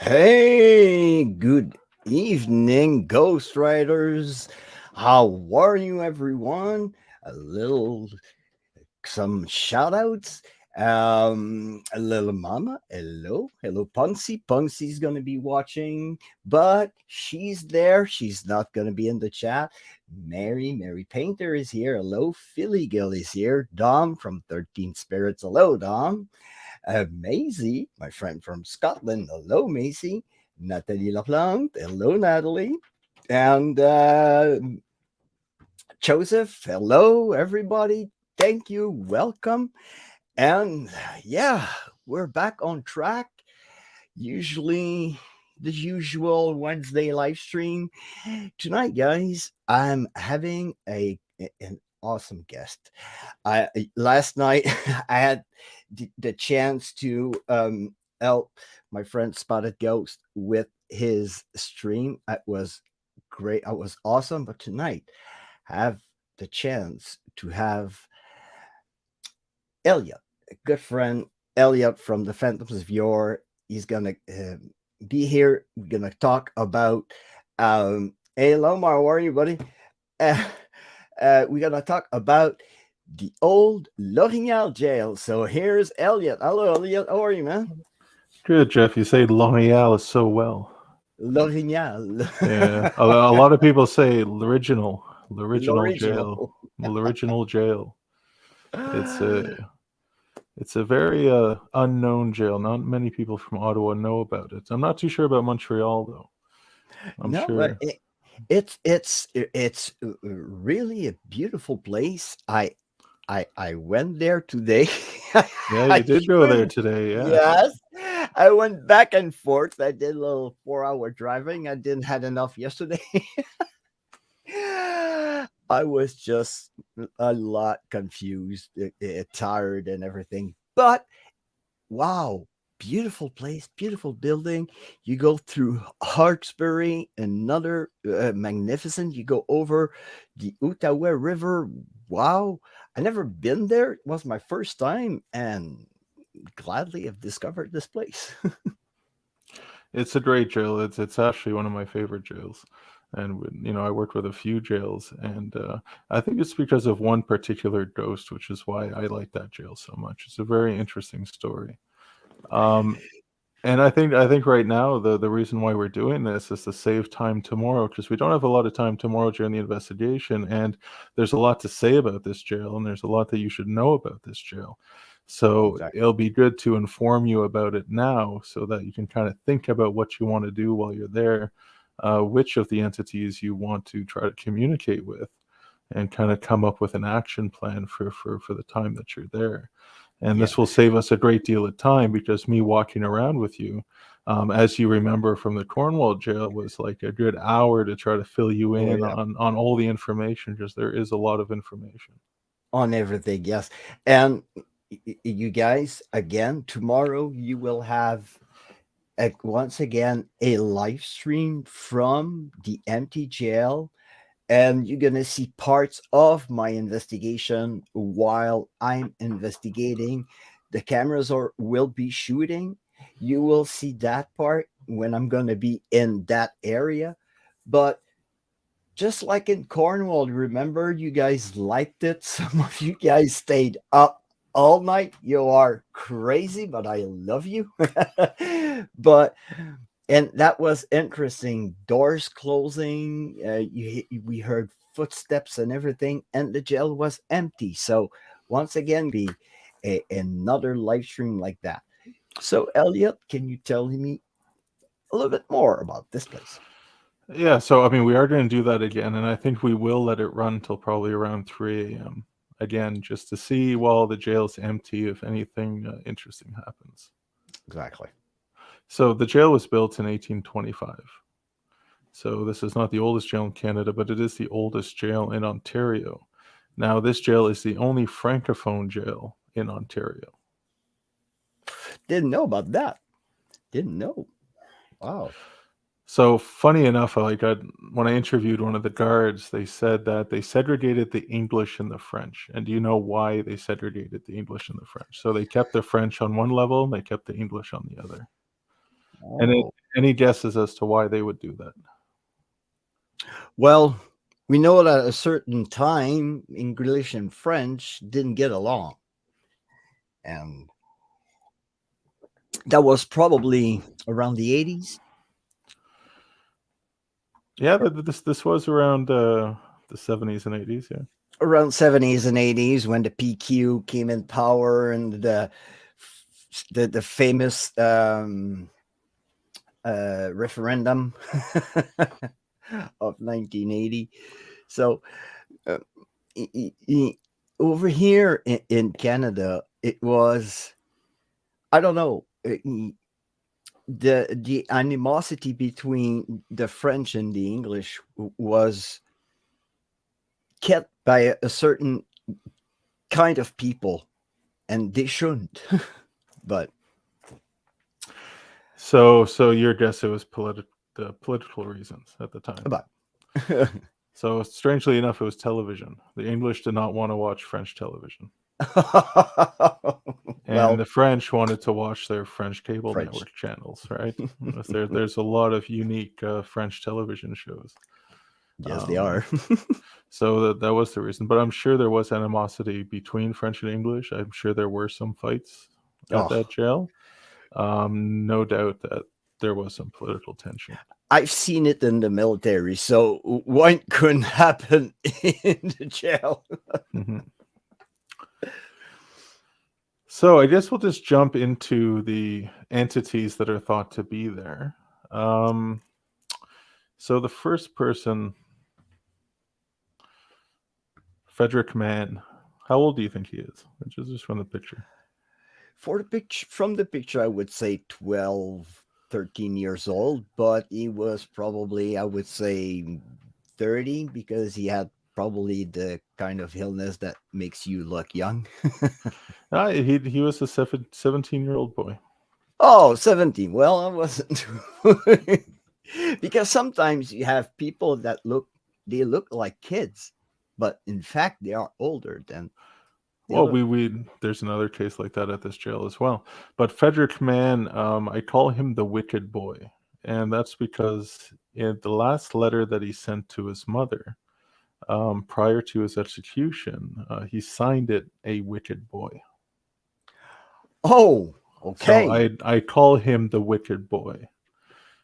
Hey, good evening, Ghost Riders. How are you, everyone? Some shout outs. A little mama, hello, Punsy. Punsy's gonna be watching, but she's there. She's not gonna be in the chat. Mary Painter is here. Hello, Philly Gill is here. Dom from 13 Spirits. Hello, Dom. Maisie, my friend from Scotland. Hello, Maisie. Nathalie Laplante. Hello, Natalie. And Joseph. Hello, everybody. Thank you. Welcome. And yeah, we're back on track. Usually the usual Wednesday live stream. Tonight, guys, I'm having an awesome guest. Last night I had the chance to help my friend Spotted Ghost with his stream. It was great. It was awesome. But tonight, I have the chance to have Elliott, a good friend, Elliott from the Phantoms of Yore. He's gonna be here. We're gonna talk about. Hey, Lomar, how are you, buddy? We're gonna talk about the old L'Orignal jail. So here's Elliott. Hello, Elliott. How are you, man? Good, Jeff. You say L'Orignal is so well. L'Orignal. Yeah, a lot of people say l'original jail, l'original jail. It's a very unknown jail. Not many people from Ottawa know about it. I'm not too sure about Montreal though. I'm sure it's really a beautiful place. I went there today. Yeah, you did go there today. Yeah. Yes. I went back and forth. I did a little 4-hour driving. I didn't had enough yesterday. I was just a lot confused, tired, and everything. But wow, beautiful place, beautiful building. You go through Hawkesbury, another magnificent. You go over the Outaouais River. Wow, I never been there. It was my first time, and gladly have discovered this place. It's a great jail. It's actually one of my favorite jails. And I worked with a few jails, and I think it's because of one particular ghost, which is why I like that jail so much. It's a very interesting story. Um, and I think right now the reason why we're doing this is to save time tomorrow, because we don't have a lot of time tomorrow during the investigation, and there's a lot to say about this jail, and there's a lot that you should know about this jail. So Exactly. it'll be good to inform you about it now, so that you can kind of think about what you want to do while you're there, which of the entities you want to try to communicate with, and kind of come up with an action plan for the time that you're there. And Yeah. this will save us a great deal of time, because me walking around with you, as you remember from the Cornwall jail, was like a good hour to try to fill you Oh in yeah. on all the information, because there is a lot of information. On everything, yes. And you guys, again, tomorrow you will have once again a live stream from the empty jail, and you're gonna see parts of my investigation while I'm investigating. The cameras are will be shooting. You will see that part when I'm gonna be in that area. But just like in Cornwall, remember you guys liked it. Some of you guys stayed up all night. You are crazy, but I love you. But and that was interesting. Doors closing. We heard footsteps and everything, and the jail was empty. So once again, be another live stream like that. So Elliot, can you tell me a little bit more about this place? Yeah, so I mean, we are going to do that again, and I think we will let it run till probably around 3 a.m. again, just to see while the jail's empty if anything interesting happens. Exactly. So the jail was built in 1825. So this is not the oldest jail in Canada, but it is the oldest jail in Ontario. Now, this jail is the only Francophone jail in Ontario. Didn't know about that. Didn't know. Wow. So funny enough, when I interviewed one of the guards, they said that they segregated the English and the French. And do you know why they segregated the English and the French? So they kept the French on one level and they kept the English on the other. Oh. Any guesses as to why they would do that? Well, we know that at a certain time, English and French didn't get along. And that was probably around the 80s. Yeah, this was around the 70s and 80s. Yeah. Around 70s and 80s when the PQ came in power, and the famous referendum of 1980. So uh, over here in Canada, it was, I don't know, the animosity between the French and the English was kept by a certain kind of people, and they shouldn't. But So your guess, it was the political reasons at the time. but So strangely enough, it was television. The English did not want to watch French television. And well, the French wanted to watch their French cable French. network channels, right? There's a lot of unique French television shows. Yes, they are. So that was the reason. But I'm sure there was animosity between French and English. I'm sure there were some fights at Oh, that jail. No doubt that there was some political tension. I've seen it in the military, so one couldn't happen in the jail. Mhm. So I guess we'll just jump into the entities that are thought to be there. So the first person, Frederick Mann. How old do you think he is? Just from the picture. From the picture, I would say 12, 13 years old, but he was probably, I would say, 30, because he had probably the kind of illness that makes you look young. He was a 17-year-old boy. Oh, 17. Well, I wasn't. Because sometimes you have people that look like kids, but in fact they are older than they Well, look. there's another case like that at this jail as well. But Frederick Mann, I call him the wicked boy, and that's because in the last letter that he sent to his mother, prior to his execution, he signed it a wicked boy. Oh, So okay. I call him the wicked boy.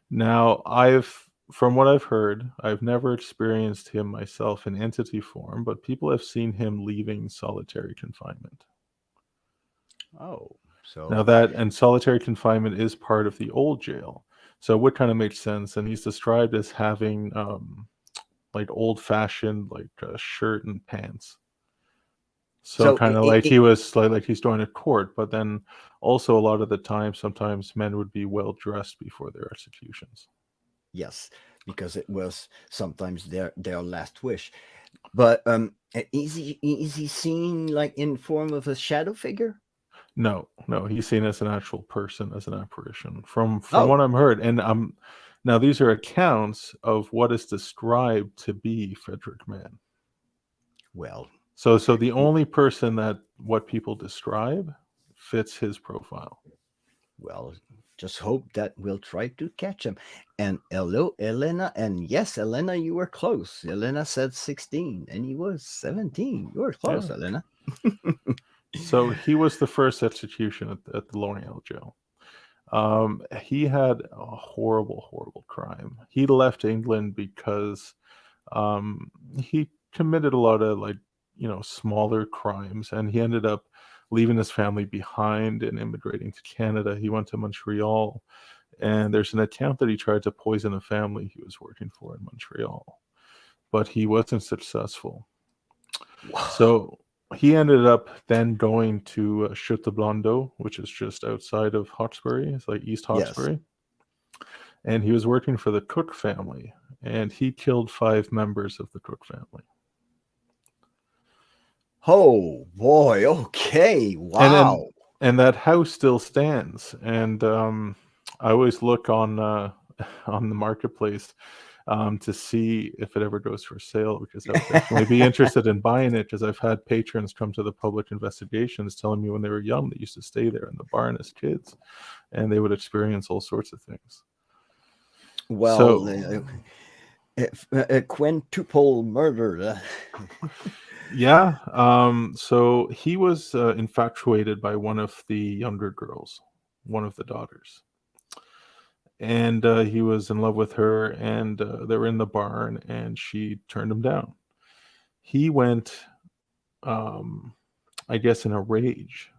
Now, from what I've heard, I've never experienced him myself in entity form, but people have seen him leaving solitary confinement. Oh, Now so that and solitary confinement is part of the old jail, so it would kind of make sense. And he's described as having like old-fashioned like shirt and pants. So so kind of like he was like he's doing a court, but then also a lot of the time, sometimes men would be well dressed before their executions. yes, because it was sometimes their last wish. But is he seen like in form of a shadow figure? No, he's seen as an actual person, as an apparition. From Oh, what I'm heard, and now these are accounts of what is described to be Frederick Mann. well, So the only person that what people describe fits his profile. well, just hope that we'll try to catch him. And hello, Elena. And yes, Elena, you were close. Elena said 16, and he was 17. You were close, Yeah. Elena. So he was the first execution at the L'Oreal jail. He had a horrible crime. He left England because he committed a lot of smaller crimes, and he ended up leaving his family behind and immigrating to Canada. He went to Montreal, and there's an account that he tried to poison a family he was working for in Montreal, but he wasn't successful. Wow. So he ended up then going to Chute-de-Blondeau, which is just outside of Hawkesbury. It's like East Yes. Hawkesbury. And he was working for the Cook family, and he killed 5 members of the Cook family. Oh boy. Okay. Wow. And that house still stands. And I always look on the marketplace to see if it ever goes for sale, because I would definitely be interested in buying it, because I've had patrons come to the public investigations telling me when they were young they used to stay there in the barn as kids, and they would experience all sorts of things. Well, So a quintuple murder. yeah, so he was infatuated by one of the younger girls, one of the daughters, and he was in love with her, and they were in the barn, and she turned him down. He went, I guess, in a rage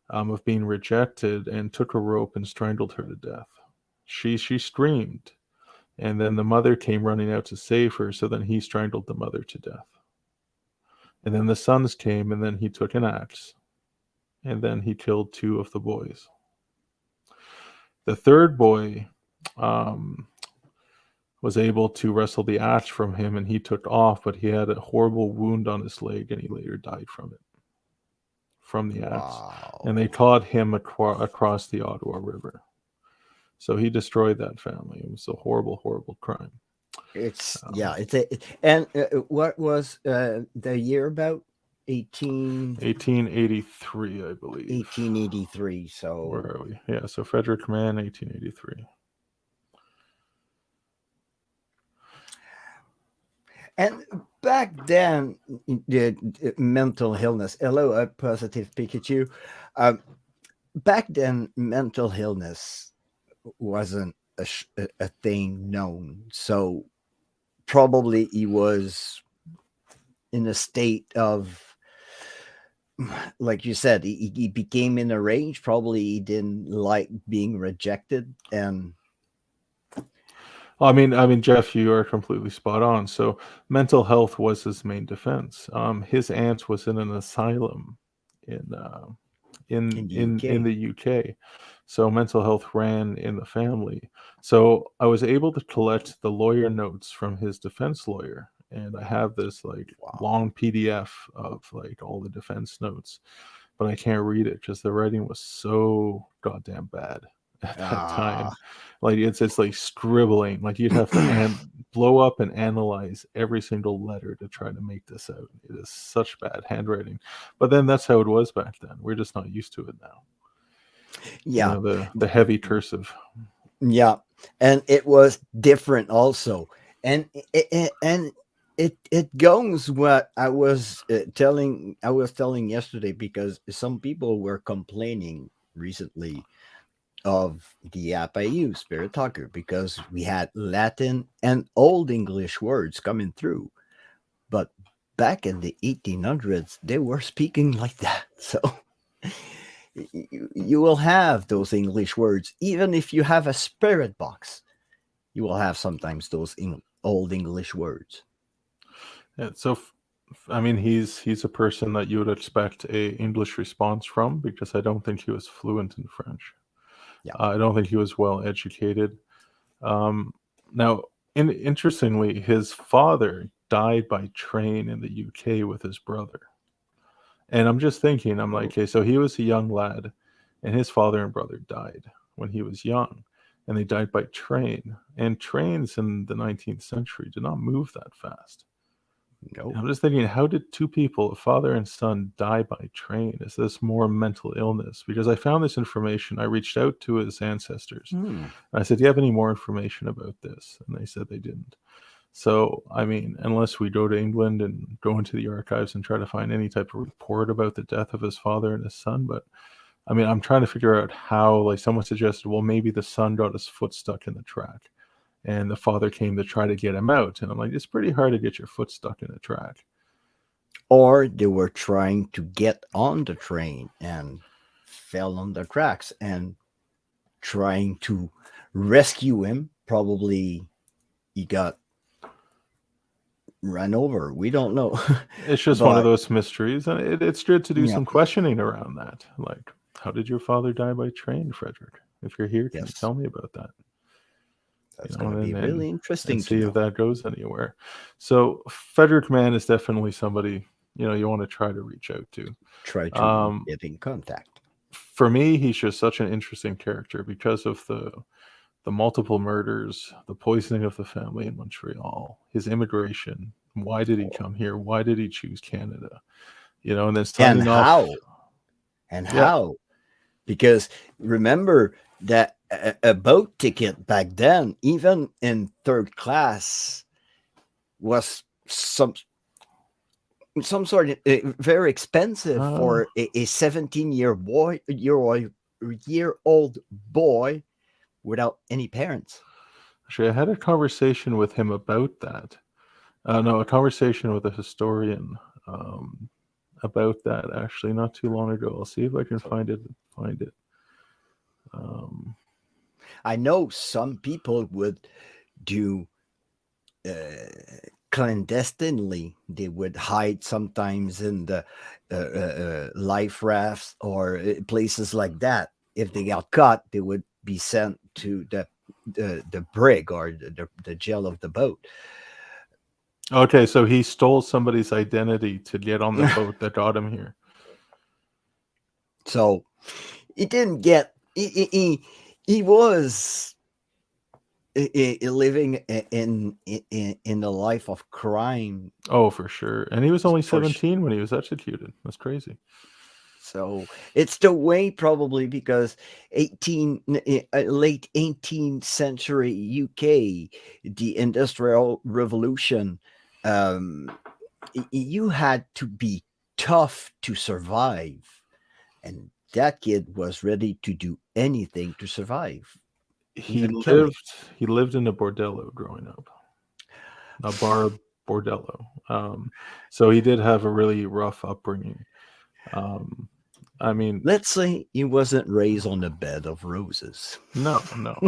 of being rejected, and took a rope and strangled her to death. She screamed, and then the mother came running out to save her, so then he strangled the mother to death. And then the sons came, and then he took an axe, and then he killed 2 of the boys. The third boy was able to wrestle the axe from him, and he took off, but he had a horrible wound on his leg, and he later died from the axe. Wow. And they caught him across the Ottawa River. So he destroyed that family. It was a horrible crime. It's and what was the year about 1883, I believe. 1883. So Where are we? Yeah, so Frederick Mann, 1883. and back then the mental illness. Hello, a positive Pikachu. Back then, mental illness wasn't a thing known. So probably he was in a state of, like you said, he became in a rage. Probably he didn't like being rejected. And I mean, Jeff, you are completely spot on. So mental health was his main defense. His aunt was in an asylum in in the UK. the UK. So mental health ran in the family. So I was able to collect the lawyer notes from his defense lawyer, and I have this like Wow. long PDF of like all the defense notes, but I can't read it because the writing was so goddamn bad at that time. Ah. Like it's like scribbling. Like you'd have to blow up and analyze every single letter to try to make this out. It is such bad handwriting. But then that's how it was back then. We're just not used to it now. Yeah. The heavy cursive. Yeah, and it was different also, and it goes what I was telling yesterday, because some people were complaining recently of the app I use, Spirit Talker, because we had Latin and Old English words coming through, but back in the 1800s they were speaking like that, so. You will have those English words, even if you have a spirit box. You will have sometimes those old English words. Yeah, so I mean, he's a person that you would expect a English response from, because I don't think he was fluent in French. Yeah. I don't think he was well educated. Now, interestingly, his father died by train in the UK with his brother. And I'm just thinking, I'm like, okay, so he was a young lad, and his father and brother died when he was young, and they died by train. And trains in the 19th century did not move that fast. No. I'm just thinking, how did two people, a father and son, die by train? Is this more mental illness? Because I found this information. I reached out to his ancestors. I said, do you have any more information about this? And they said they didn't. So, I mean, unless we go to England and go into the archives and try to find any type of report about the death of his father and his son. But, I mean, I'm trying to figure out how, like, someone suggested, well, maybe the son got his foot stuck in the track and the father came to try to get him out. And I'm like, it's pretty hard to get your foot stuck in a track. Or they were trying to get on the train and fell on the tracks and trying to rescue him. Probably he got run over. We don't know. It's just one of those mysteries. And it's good to do some questioning around that. Like, how did your father die by train, Frederick? If you're here, can you tell me about that? That's going to be really interesting and see if that goes anywhere. So Frederick Mann is definitely somebody, you know, you want to try to reach out to. Try to get in contact. For me, he's just such an interesting character because of the multiple murders, the poisoning of the family in Montreal, his immigration. Why did he come here? Why did he choose Canada? You know, and then signing off. How? Because remember that a boat ticket back then, even in third class, was some sort of very expensive for a 17-year-old boy without any parents. Actually, I had a conversation with him about that. A conversation with a historian about that, actually, not too long ago. I'll see if I can find it. I know some people would do clandestinely. They would hide sometimes in the life rafts or places like that. If they got caught, they would be sent to the brig or the jail of the boat. Okay, so he stole somebody's identity to get on the boat that got him here. So he didn't get. He was living in the life of crime. Oh, for sure. And he was only 17 when he was executed. That's crazy. So it's the way, probably because late 18th century UK, the Industrial Revolution, you had to be tough to survive, and that kid was ready to do anything to survive. He lived in a bordello growing up, a bar bordello. So he did have a really rough upbringing. I mean, let's say he wasn't raised on a bed of roses. No,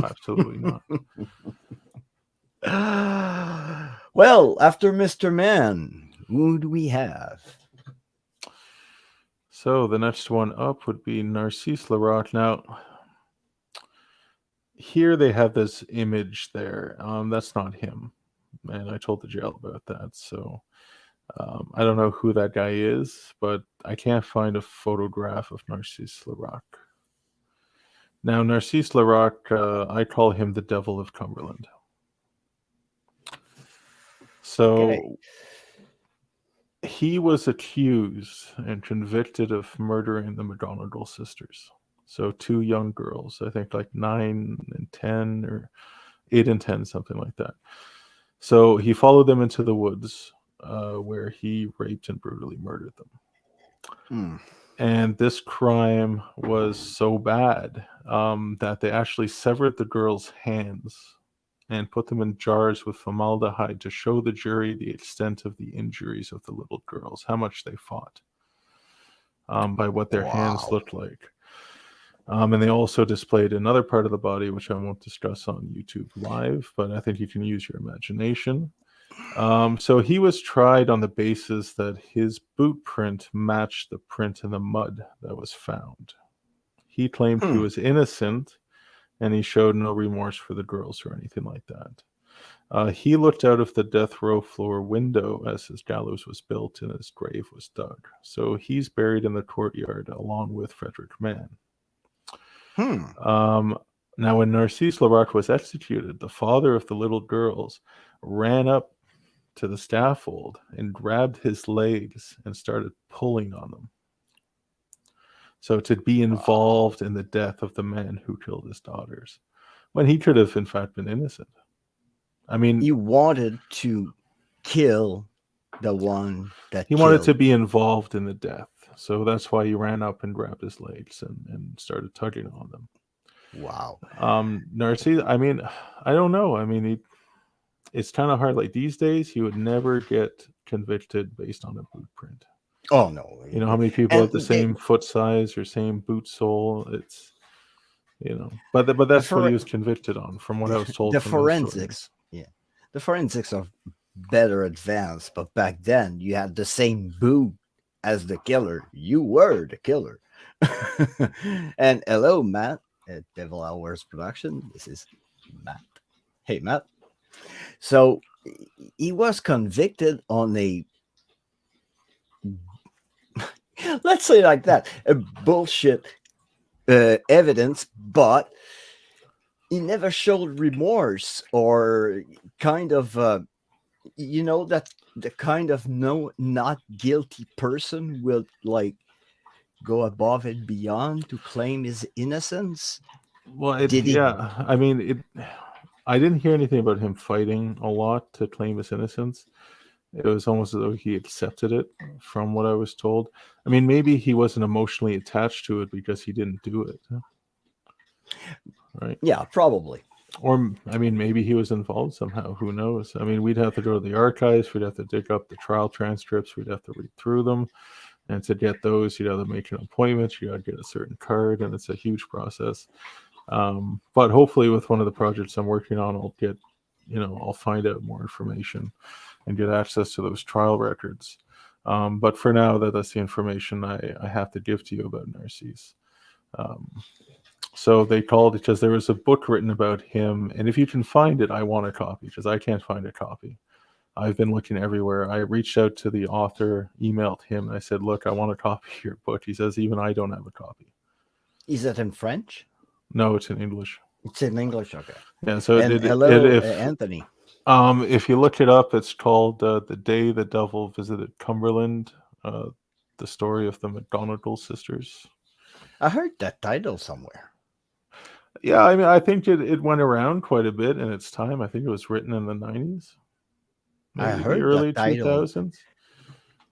absolutely not. Well, after Mr. Mann, who do we have? So the next one up would be Narcisse Larocque. Now, here they have this image there. That's not him. and I told the jail about that. So I don't know who that guy is, but I can't find a photograph of Narcisse Larocque. Now, Narcisse Larocque, I call him the Devil of Cumberland. Okay. So he was accused and convicted of murdering the McGonagall sisters. So two young girls, I think like 9 and 10 or 8 and 10, something like that. So he followed them into the woods where he raped and brutally murdered them. Hmm. And this crime was so bad that they actually severed the girls' hands and put them in jars with formaldehyde to show the jury the extent of the injuries of the little girls, how much they fought, by what their hands Wow. looked like. And they also displayed another part of the body, which I won't discuss on YouTube Live, but I think you can use your imagination. So he was tried on the basis that his boot print matched the print in the mud that was found. He claimed he Hmm. was innocent, and he showed no remorse for the girls or anything like that. He looked out of the death row floor window as his gallows was built and his grave was dug. So he's buried in the courtyard along with Frederick Mann. Hmm. Now, when Narcisse Larocque was executed, the father of the little girls ran up to the scaffold and grabbed his legs and started pulling on them. So to be involved in the death of the man who killed his daughters, when he could have in fact been innocent. I mean, You wanted to kill the one that he wanted killed. to be involved in the death. So that's why he ran up and grabbed his legs and started tugging on them. Wow. Narcisse, I mean, I don't know. I mean, it's kind of hard. Like these days, he would never get convicted based on a boot print. Oh no. You know how many people have the And same foot size or same boot sole? It's but the that's what for, he was convicted on, from what I was told the from those sources. forensics, yeah, the forensics are better advanced, but back then you had the same boot as the killer. You were the killer. And hello, Matt at Devil Hours Production. This is Matt. Hey, Matt. So he was convicted on a, let's say like that, a bullshit evidence, but he never showed remorse or kind of that the kind of not guilty person will like go above and beyond to claim his innocence. Well, Did he? yeah, I mean, I didn't hear anything about him fighting a lot to claim his innocence. It was almost as though he accepted it, from what I was told. I mean, maybe he wasn't emotionally attached to it because he didn't do it, right? Yeah, probably. Or, I mean, maybe he was involved somehow. Who knows? I mean, we'd have to go to the archives. We'd have to dig up the trial transcripts. We'd have to read through them. And to get those, you'd have to make an appointment. You got to get a certain card, and it's a huge process. But hopefully, with one of the projects I'm working on, I'll get, I'll find out more information and get access to those trial records. But for now, that's the information I have to give to you about Narcisse. So they called because there was a book written about him, and if you can find it, I want a copy because I can't find a copy. I've been looking everywhere. I reached out to the author, emailed him, and I said, "Look, I want a copy of your book." He says, "Even I don't have a copy." Is it in French? No, it's in English. It's in English, okay. Yeah. So And hello, Anthony. if you look it up, it's called "The Day the Devil Visited Cumberland," the story of the McGonagall sisters. I heard that title somewhere. Yeah, I mean, I think it went around quite a bit in its time. I think it was written in the 90s, I maybe the heard early that title. 2000s.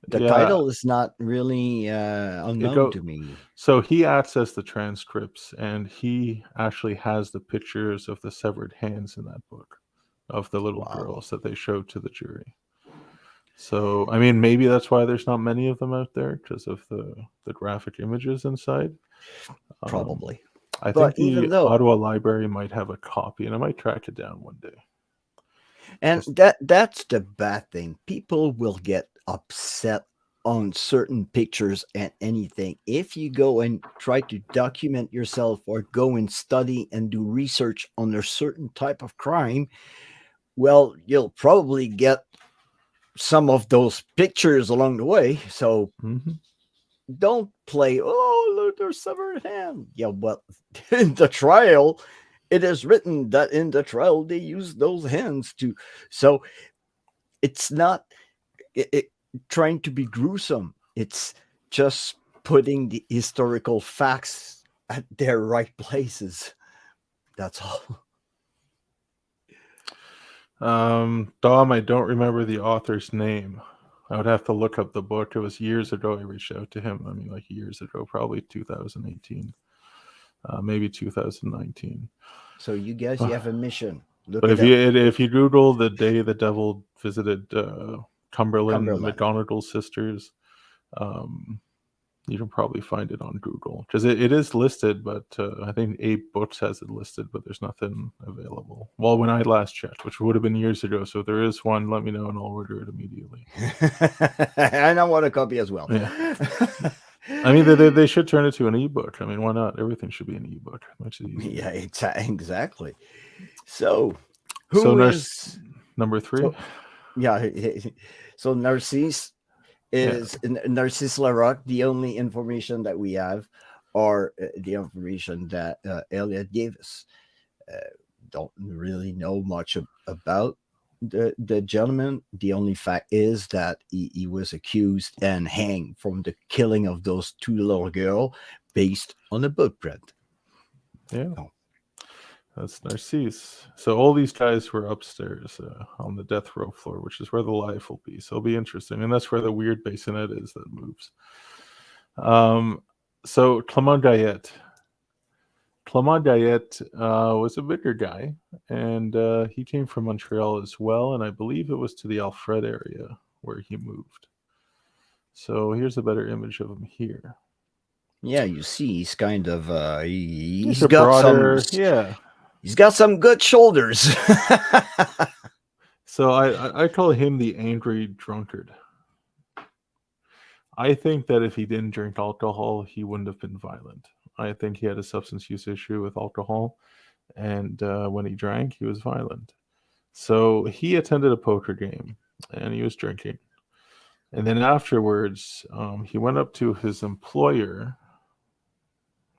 The Yeah, title is not really unknown to me. so he accessed the transcripts, and he actually has the pictures of the severed hands in that book of the little Wow. girls that they showed to the jury. So, I mean, maybe that's why there's not many of them out there, because of the graphic images inside. Probably. I But think even the though, Ottawa Library might have a copy, and I might track it down one day. and that's the bad thing. People will get upset on certain pictures and anything. If you go and try to document yourself or go and study and do research on a certain type of crime, well, you'll probably get some of those pictures along the way. So Mhm. don't play, oh, look, there's severed hand. Yeah, well, in the trial, it is written that in the trial they use those hands to. So it's not trying to be gruesome. It's just putting the historical facts at their right places. That's all. Dom, I don't remember the author's name. I would have to look up the book. It was years ago I reached out to him. I mean, like years ago, probably 2018, maybe 2019. So you guys, you have a mission. Look But it up. if you Google the day the devil visited Cumberland, the Cumberland. McGonagall sisters, um, you can probably find it on Google because it is listed, but I think 8 Books has it listed, but there's nothing available. Well, when I last checked, which would have been years ago, so if there is one, let me know and I'll order it immediately. And I want a copy as well. Yeah. I mean, they should turn it to an ebook. I mean, why not? Everything should be an ebook. Much easier. Yeah, exactly. So, So who is number 3? so, yeah? So Narcisse Yeah. is Narcisse Larocque. The only information that we have are the information that Elliott gave us. Don't really know much about the gentleman. The only fact is that he was accused and hanged from the killing of those 2 little girls based on a book print. Yeah. Oh. That's Narcisse. So all these guys were upstairs on the death row floor, which is where the life will be. So it'll be interesting. And that's where the weird bassinet is that moves. So Clement Gayet. Clement Gayet was a bigger guy, and he came from Montreal as well. And I believe it was to the Alfred area where he moved. So here's a better image of him here. Yeah, you see, he's kind of He's a broader, yeah. He's got some good shoulders. So I call him the angry drunkard. I think that if he didn't drink alcohol, he wouldn't have been violent. I think he had a substance use issue with alcohol, and when he drank, he was violent. So he attended a poker game, and he was drinking. And then afterwards, he went up to his employer.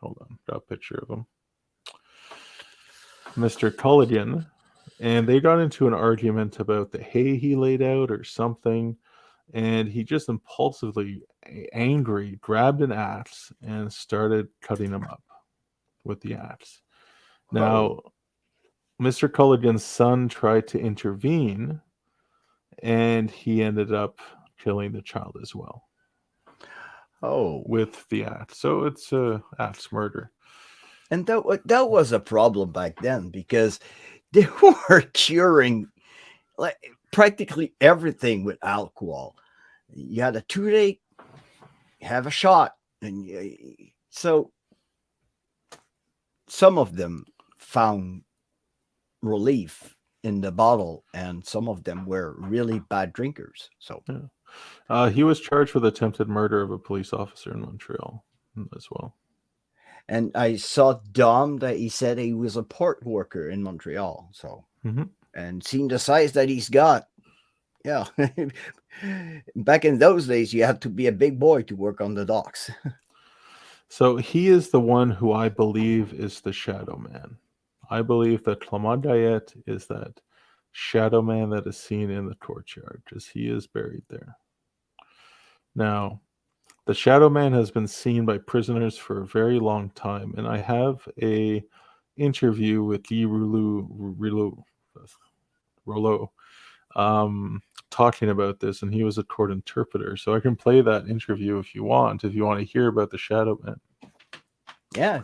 Hold on, got a picture of him. Mr. Culligan, and they got into an argument about the hay he laid out or something, and he just impulsively, angry, grabbed an axe and started cutting him up with the axe. Now, Mr. Culligan's son tried to intervene, and he ended up killing the child as well. Oh, with the axe. So it's axe murder. And that was a problem back then because they were curing like practically everything with alcohol. You had a toothache, have a shot, and so some of them found relief in the bottle, and some of them were really bad drinkers. So yeah. He was charged with attempted murder of a police officer in Montreal as well. And I saw Dom that he said he was a port worker in Montreal. So, and seeing the size that he's got, yeah. Back in those days, you had to be a big boy to work on the docks. So he is the one who I believe is the Shadow Man. I believe that Clement Gayet is that Shadow Man that is seen in the courtyard, because he is buried there. Now, the Shadow Man has been seen by prisoners for a very long time, and I have a interview with Guy Rouleau talking about this, and he was a court interpreter. So I can play that interview if you want to hear about the Shadow Man. Yeah.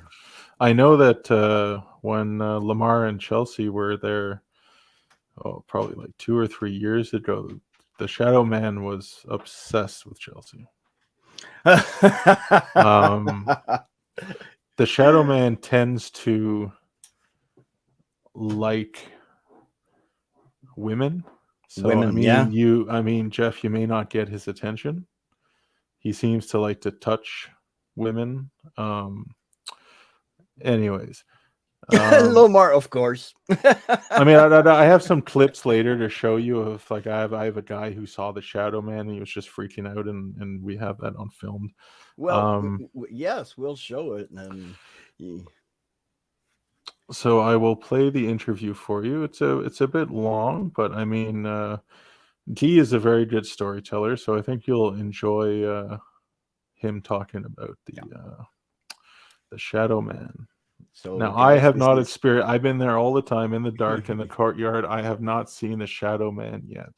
I know that when Lamar and Chelsea were there, probably like 2 or 3 years ago, the Shadow Man was obsessed with Chelsea. The Shadow Man tends to like women. So women, I mean, Jeff, you may not get his attention. He seems to like to touch women. Anyways, Lomar, of course. I mean, I have some clips later to show you of like I have a guy who saw the Shadow Man and he was just freaking out, and we have that on film. Well, yes, we'll show it. And so I will play the interview for you. It's a bit long, but I mean, Guy is a very good storyteller, so I think you'll enjoy him talking about the Shadow Man. So now, I have not experienced. I've been there all the time in the dark in the courtyard. I have not seen the Shadow Man yet.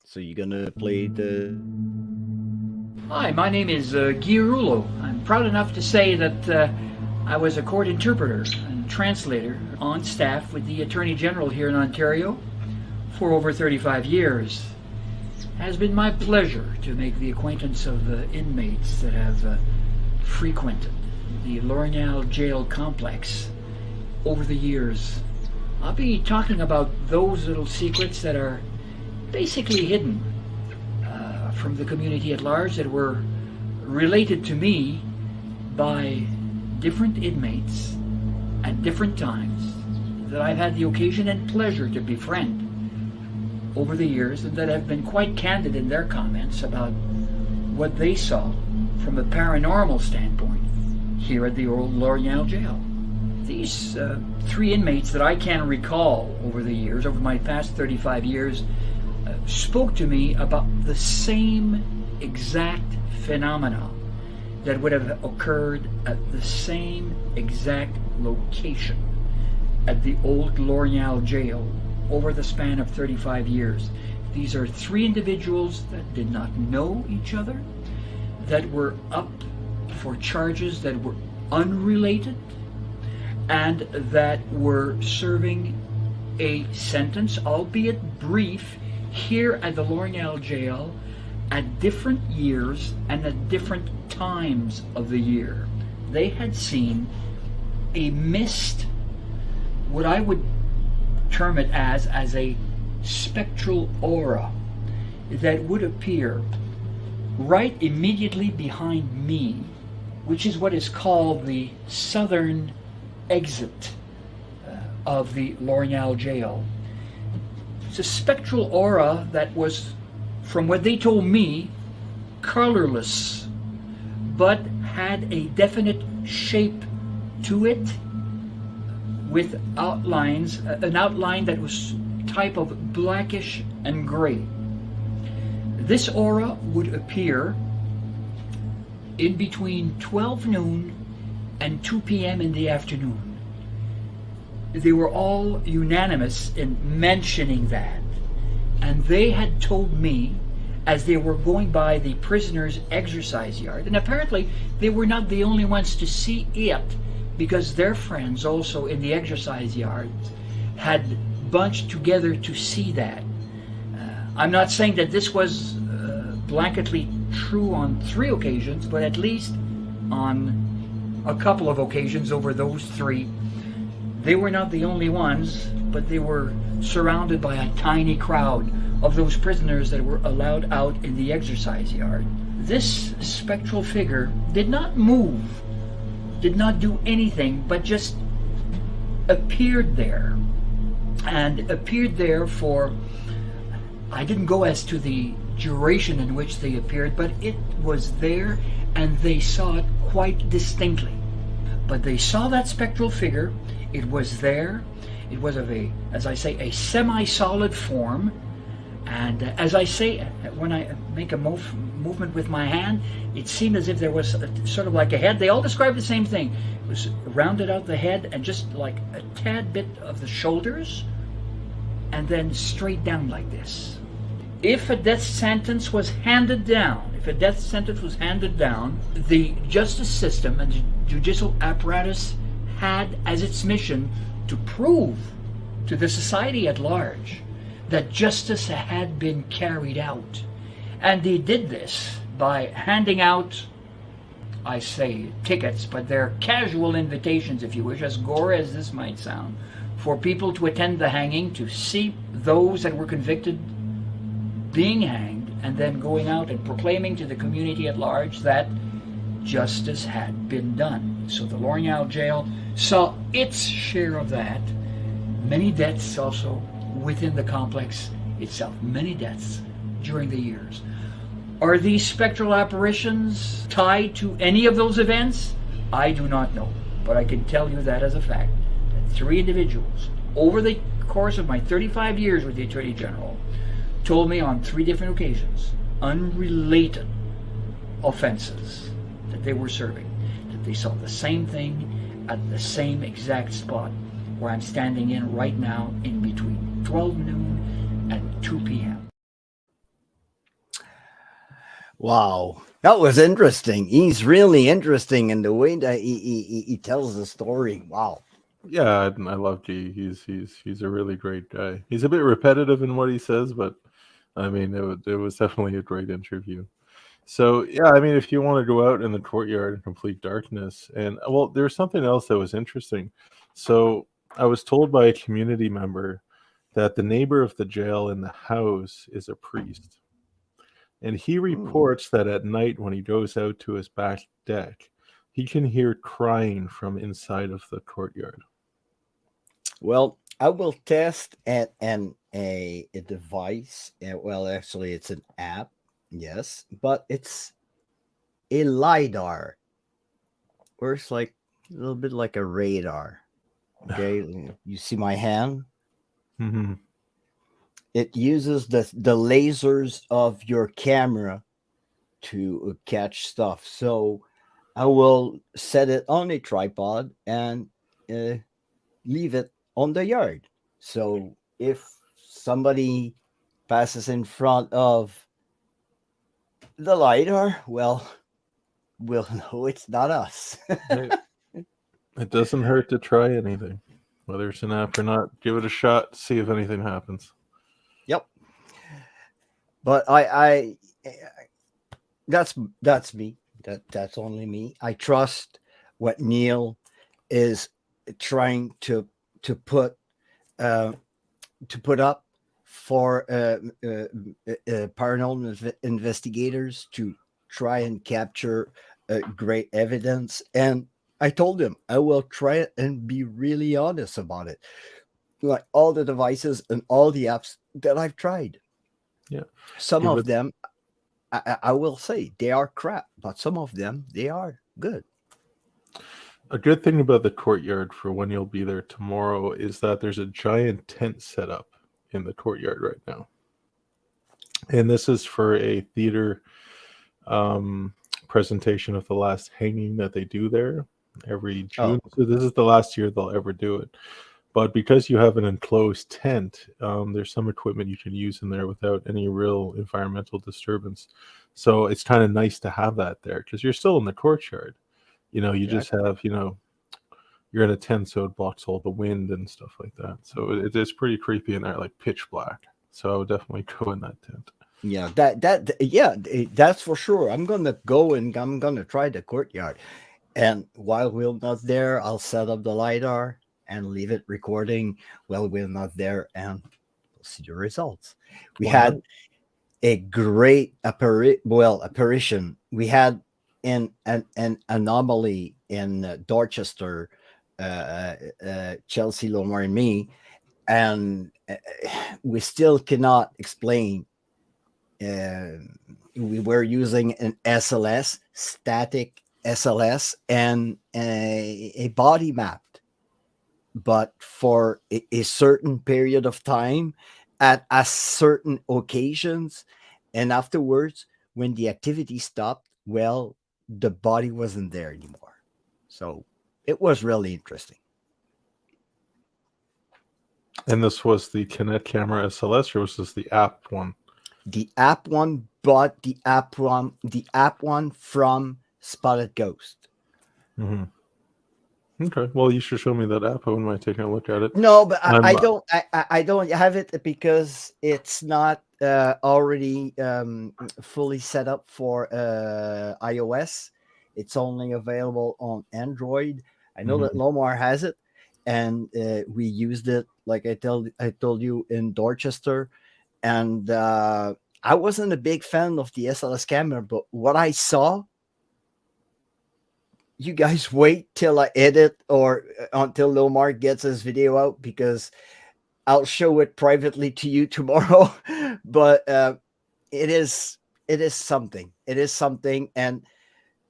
So you're gonna play the... Hi, my name is Guy Rouleau. I'm proud enough to say that I was a court interpreter and translator on staff with the Attorney General here in Ontario for over 35 years. It has been my pleasure to make the acquaintance of inmates that have frequented the L'Orignal jail complex over the years. I'll be talking about those little secrets that are basically hidden from the community at large, that were related to me by different inmates at different times that I've had the occasion and pleasure to befriend over the years, and that have been quite candid in their comments about what they saw from a paranormal standpoint here at the old L'Orignal jail. These three inmates that I can recall over the years, over my past 35 years, spoke to me about the same exact phenomena that would have occurred at the same exact location at the old L'Orignal jail over the span of 35 years. These are three individuals that did not know each other, that were up for charges that were unrelated, and that were serving a sentence, albeit brief, here at the L'Orignal jail at different years and at different times of the year. They had seen a mist, what I would term it as a spectral aura that would appear right immediately behind me, which is what is called the southern exit of the L'Orignal jail. It's a spectral aura that was, from what they told me, colorless, but had a definite shape to it, with outlines, an outline that was type of blackish and gray. This aura would appear in between 12 noon and 2 p.m. in the afternoon. They were all unanimous in mentioning that, and they had told me as they were going by the prisoners' exercise yard, and apparently they were not the only ones to see it, because their friends also in the exercise yards had bunched together to see that. I'm not saying that this was blanketly true on 3 occasions, but at least on a couple of occasions over those 3, they were not the only ones, but they were surrounded by a tiny crowd of those prisoners that were allowed out in the exercise yard. This spectral figure did not move, did not do anything, but just appeared there. And appeared there for, I didn't go as to the duration in which they appeared, but it was there and they saw it quite distinctly. But they saw that spectral figure. It was there. It was of a, as I say, a semi-solid form. And as I say, when I make a movement with my hand, it seemed as if there was sort of like a head. They all described the same thing. It was rounded out the head and just like a tad bit of the shoulders, and then straight down like this. If a death sentence was handed down, the justice system and the judicial apparatus had as its mission to prove to the society at large that justice had been carried out. And they did this by handing out, I say tickets, but they're casual invitations, if you wish, as gore as this might sound, for people to attend the hanging, to see those that were convicted being hanged, and then going out and proclaiming to the community at large that justice had been done. So the L'Orignal jail saw its share of that. Many deaths also within the complex itself, many deaths during the years. Are these spectral apparitions tied to any of those events? I do not know, but I can tell you that as a fact, that 3 individuals over the course of my 35 years with the Attorney General told me on 3 different occasions, unrelated offenses that they were serving, that they saw the same thing at the same exact spot where I'm standing in right now in between 12 noon and 2 p.m. Wow, that was interesting. He's really interesting in the way that he tells the story. Wow. Yeah, I love G. He's a really great guy. He's a bit repetitive in what he says, but I mean, it was definitely a great interview. So yeah, I mean, if you want to go out in the courtyard in complete darkness, and well, there's something else that was interesting. So I was told by a community member that the neighbor of the jail in the house is a priest. And he reports that at night when he goes out to his back deck, he can hear crying from inside of the courtyard. Well, I will test a device. Well, actually, it's an app, yes, but it's a LiDAR. Works like a little bit like a radar. Okay, you see my hand? Mm-hmm. It uses the lasers of your camera to catch stuff. So I will set it on a tripod and leave it on the yard. So if somebody passes in front of the LiDAR, well, we'll know it's not us. It doesn't hurt to try anything, whether it's an app or not. Give it a shot, see if anything happens. Yep. But I that's me. That's only me. I trust what Neil is trying to put up for paranormal investigators to try and capture great evidence. And I told him I will try it and be really honest about it. Like all the devices and all the apps that I've tried. Yeah. Some of them, I will say they are crap, but some of them, they are good. A good thing about the courtyard for when you'll be there tomorrow is that there's a giant tent set up in the courtyard right now. And this is for a theater presentation of The Last Hanging that they do there every June. So this is the last year they'll ever do it. But because you have an enclosed tent, there's some equipment you can use in there without any real environmental disturbance. So it's kind of nice to have that there because you're still in the courtyard. You know, you just have, you know, you're in a tent, so it blocks all the wind and stuff like that. So it's pretty creepy in there, like pitch black. So I would definitely go in that tent. Yeah, that's for sure. I'm gonna go and I'm gonna try the courtyard. And while we're not there, I'll set up the LiDAR and leave it recording while we're not there, and we'll see the results. We had a great apparition. We had an anomaly in Dorchester, Chelsea, Lomar, and me, and we still cannot explain. We were using an SLS, static SLS, and a body map. But for a certain period of time at a certain occasions, and afterwards, when the activity stopped, well, the body wasn't there anymore. So it was really interesting. And this was the Kinet camera SLS, or was this the app one? The app one, but the app one from Spotted Ghost. Mm-hmm. Okay, well, you should show me that app. I wouldn't mind taking a look at it. No, but I don't have it because it's not already fully set up for iOS. It's only available on Android. I know that Lomar has it, and we used it, like I told you, in Dorchester. And I wasn't a big fan of the SLS camera, but what I saw you guys wait till I edit or until Lomar gets his video out, because I'll show it privately to you tomorrow. But it is something. It is something, and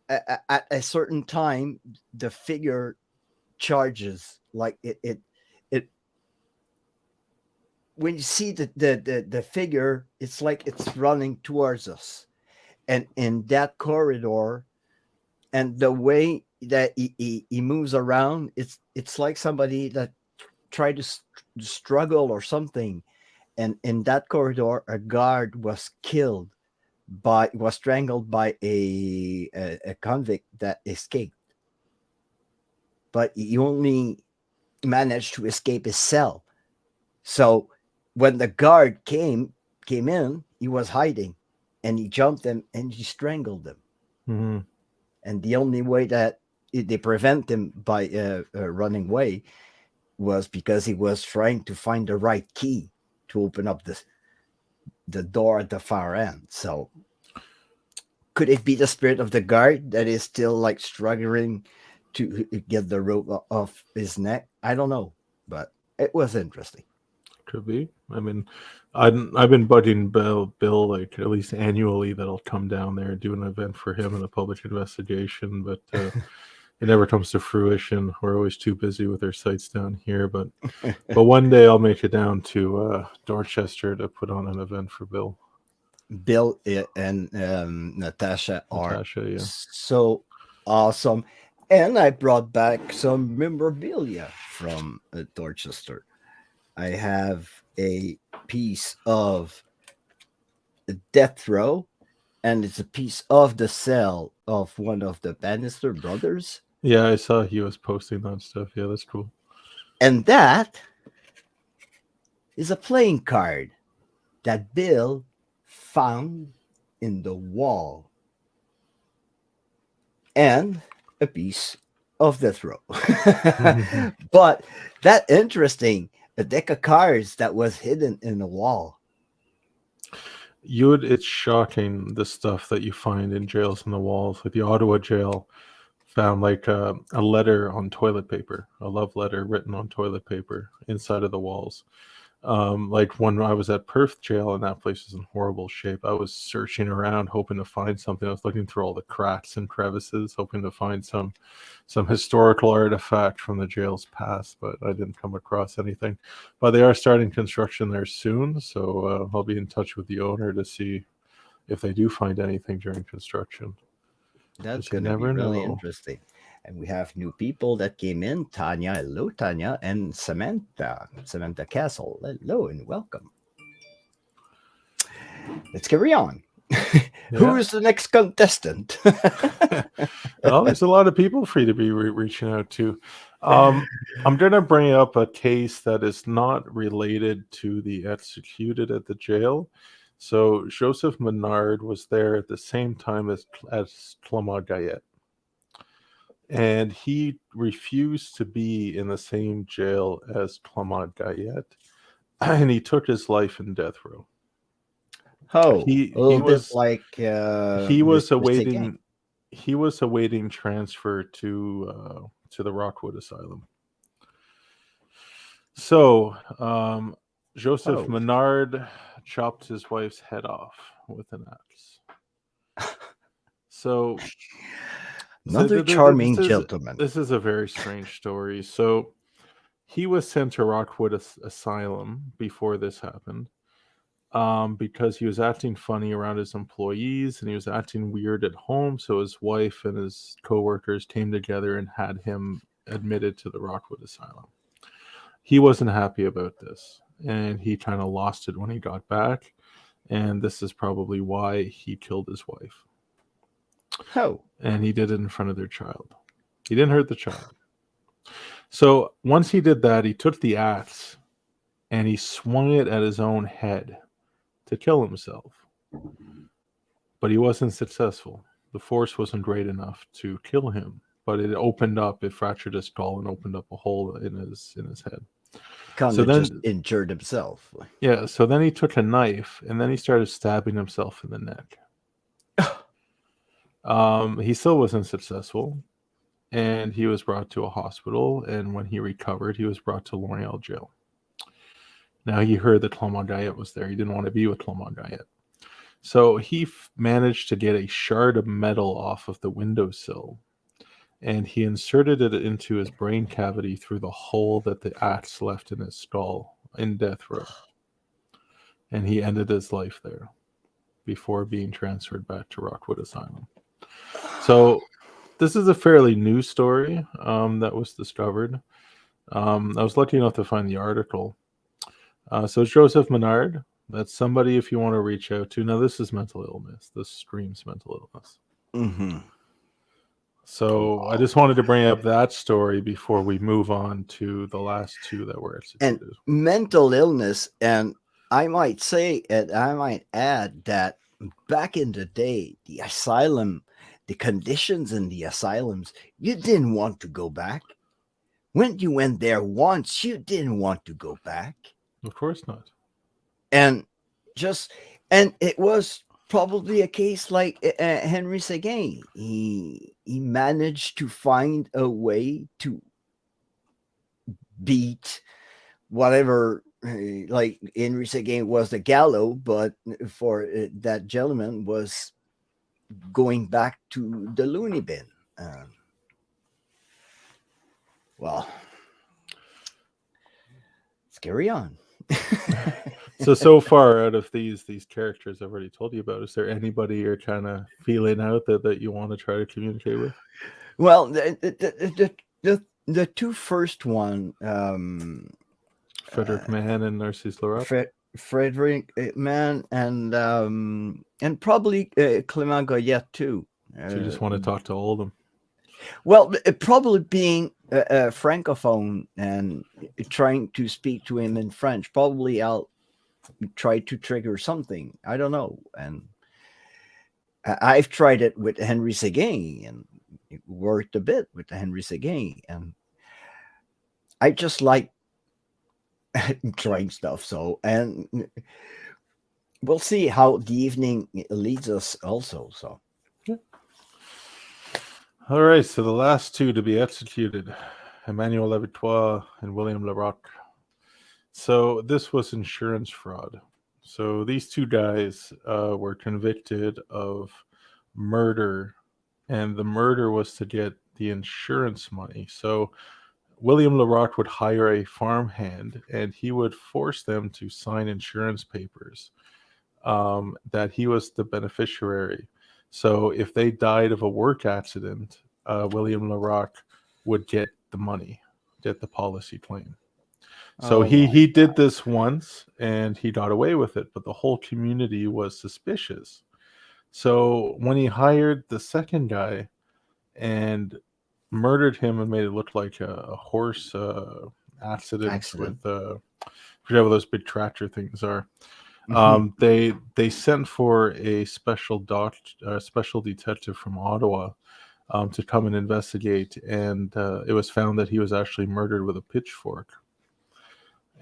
at a certain time, the figure charges like it. When you see the figure, it's like it's running towards us, and in that corridor, and the way that he moves around, it's like somebody that tried to struggle or something. And in that corridor, a guard was strangled by a convict that escaped, but he only managed to escape his cell. So when the guard came in, he was hiding, and he jumped him and he strangled him. Mm-hmm. And the only way that they prevent him by running away was because he was trying to find the right key to open up the door at the far end. So could it be the spirit of the guard that is still like struggling to get the rope off his neck? I don't know, but it was interesting. Could be. I mean, I've been bugging Bill like at least annually that I'll come down there and do an event for him in a public investigation, but it never comes to fruition. We're always too busy with our sites down here, but one day I'll make it down to Dorchester to put on an event for Bill. Bill and Natasha are so awesome, and I brought back some memorabilia from Dorchester. I have a piece of Death Row, and it's a piece of the cell of one of the Bannister brothers. Yeah, I saw he was posting that stuff. Yeah, that's cool. And that is a playing card that Bill found in the wall, and a piece of Death Row. But that interesting, a deck of cards that was hidden in the wall. It's shocking the stuff that you find in jails in the walls. Like the Ottawa jail found like a letter on toilet paper, a love letter written on toilet paper inside of the walls. Like when I was at Perth jail, and that place was in horrible shape, I was searching around hoping to find something. I was looking through all the cracks and crevices, hoping to find some historical artifact from the jail's past, but I didn't come across anything. But they are starting construction there soon, so I'll be in touch with the owner to see if they do find anything during construction. That's going to be really interesting. And we have new people that came in. Tanya, hello, Tanya, and Samantha Castle, hello and welcome. Let's carry on. Yeah. Who is the next contestant? Well, there's a lot of people for you to be reaching out to. I'm going to bring up a case that is not related to the executed at the jail. So Joseph Menard was there at the same time as Claude Gayet. And he refused to be in the same jail as Claude Gayet, and he took his life in death row. Oh, he was like he was awaiting transfer to the Rockwood Asylum. So Joseph Menard chopped his wife's head off with an axe. So. Another charming gentleman. This is a very strange story. So he was sent to Rockwood Asylum before this happened because he was acting funny around his employees and he was acting weird at home. So his wife and his co-workers came together and had him admitted to the Rockwood Asylum. He wasn't happy about this, and he kind of lost it when he got back. And this is probably why he killed his wife. Oh. And he did it in front of their child. He didn't hurt the child. So once he did that, he took the axe and he swung it at his own head to kill himself. But he wasn't successful. The force wasn't great enough to kill him, but it fractured his skull and opened up a hole in his head. So then just injured himself. Yeah, so then he took a knife and then he started stabbing himself in the neck. He still wasn't successful. and he was brought to a hospital. And when he recovered, he was brought to L'Oreal jail. Now he heard that Clement Guyette was there. He didn't want to be with Clement Guyette. So he managed to get a shard of metal off of the windowsill, and he inserted it into his brain cavity through the hole that the axe left in his skull in death row. And he ended his life there before being transferred back to Rockwood Asylum. So this is a fairly new story that was discovered. I was lucky enough to find the article. So Joseph Menard, that's somebody if you want to reach out to. Now, this is mental illness. This screams mental illness. Mm-hmm. So I just wanted to bring up that story before we move on to the last two that were executed. And mental illness, and I might say, and I might add that back in the day, the asylum, the conditions in the asylums, you didn't want to go back. When you went there once, you didn't want to go back. Of course not. And it was probably a case like Henry Seguin. He managed to find a way to beat whatever, like Henry Seguin was the gallows, but for that gentleman was going back to the loony bin. Well, let's carry on. So far out of these characters I've already told you about, is there anybody you're kind of feeling out that you want to try to communicate with? Well, the two first one, Frederick Mann and Narcisse Leroux. Frederick Mann and probably Clement Guyette too. So you just want to talk to all of them? Well, probably being a Francophone and trying to speak to him in French. Probably I'll try to trigger something. I don't know. And I've tried it with Henry Seguin, and it worked a bit with Henry Seguin. And I just like trying stuff. So, and we'll see how the evening leads us also. So. All right, so the last two to be executed, Emmanuel Levitois and William Leroux. So this was insurance fraud. So these two guys were convicted of murder, and the murder was to get the insurance money. So William Leroux would hire a farmhand, and he would force them to sign insurance papers that he was the beneficiary. So if they died of a work accident, William Leroux would get the money, get the policy claim. So he did this once, and he got away with it, but the whole community was suspicious. So when he hired the second guy and murdered him and made it look like a horse accident. With I forget what those big tractor things are. They sent for a special detective from Ottawa to come and investigate, and it was found that he was actually murdered with a pitchfork.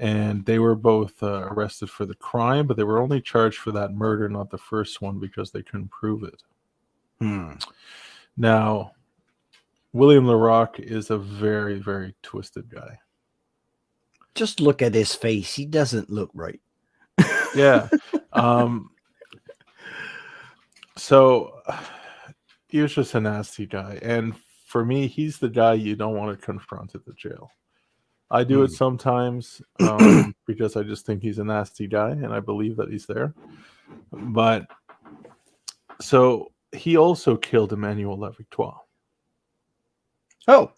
And they were both arrested for the crime, but they were only charged for that murder, not the first one, because they couldn't prove it. Now, William Leroux is a very, very twisted guy. Just look at his face. He doesn't look right. Yeah. So he was just a nasty guy. And for me, he's the guy you don't want to confront at the jail. I do it sometimes because I just think he's a nasty guy and I believe that he's there. But so he also killed Emmanuel Levitois. Oh.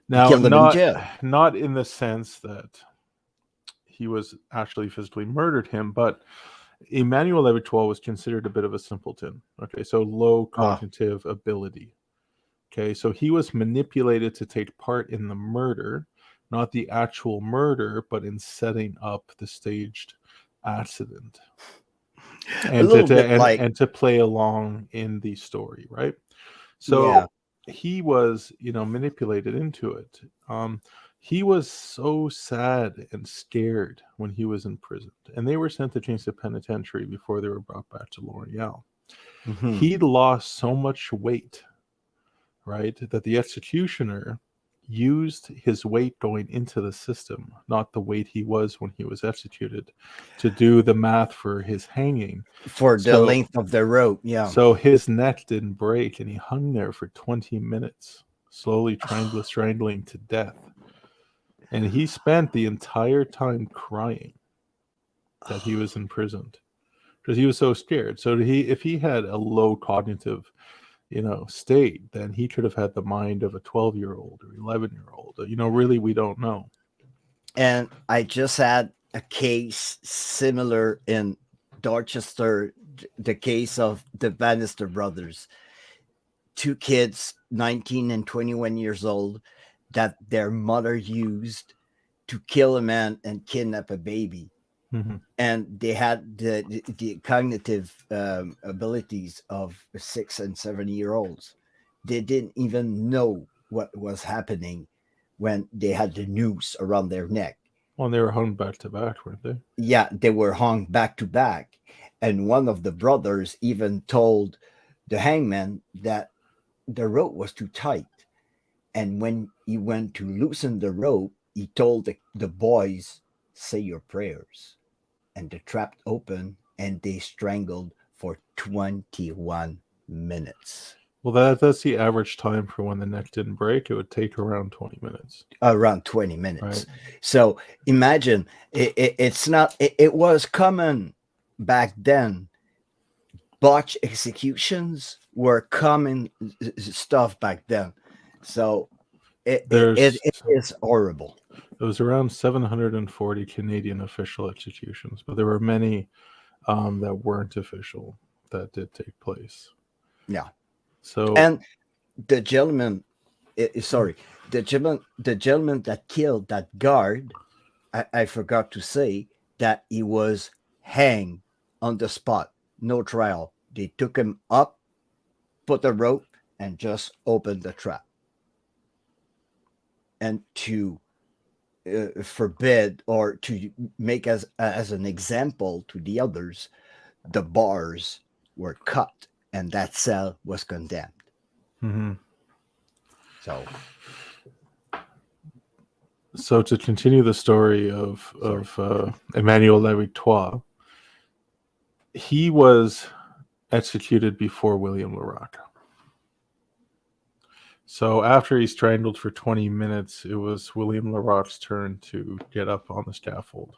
Now, not in the sense that he was actually physically murdered him, but Emmanuel Levitois was considered a bit of a simpleton. Okay, so low cognitive ability. Okay, so he was manipulated to take part in the murder, not the actual murder, but in setting up the staged accident. And to play along in the story, right? So he was, manipulated into it. He was so sad and scared when he was in prison, and they were sent to Kingston Penitentiary before they were brought back to L'Oreal. He lost so much weight right? That the executioner used his weight going into the system, not the weight he was when he was executed, to do the math for his hanging. For the length of the rope, yeah. So his neck didn't break, and he hung there for 20 minutes, slowly strangling to death. And he spent the entire time crying that he was imprisoned because he was so scared. So if he had a low cognitive, state, then he could have had the mind of a 12-year-old or 11-year-old. Really, we don't know. And I just had a case similar in Dorchester, the case of the Bannister brothers. 2 kids, 19 and 21 years old, that their mother used to kill a man and kidnap a baby. Mm-hmm. And they had the cognitive abilities of 6 and 7-year-olds. They didn't even know what was happening when they had the noose around their neck. Well, they were hung back to back, weren't they? Yeah, they were hung back to back. And one of the brothers even told the hangman that the rope was too tight. And when he went to loosen the rope, he told the boys, say your prayers. And the trap opened, and they strangled for 21 minutes. Well, that's the average time for when the neck didn't break. It would take around 20 minutes. Around 20 minutes. Right. So imagine, it was common back then. Botch executions were common stuff back then. So it is horrible. It was around 740 Canadian official executions, but there were many that weren't official that did take place. Yeah. So, and the gentleman that killed that guard, I forgot to say that he was hanged on the spot, no trial. They took him up, put a rope, and just opened the trap. And to forbid or to make as an example to the others, the bars were cut and that cell was condemned. Mm-hmm. So to continue the story of Emmanuel Levitois, he was executed before William Larocque. So after he strangled for 20 minutes, it was William Larocque's turn to get up on the scaffold.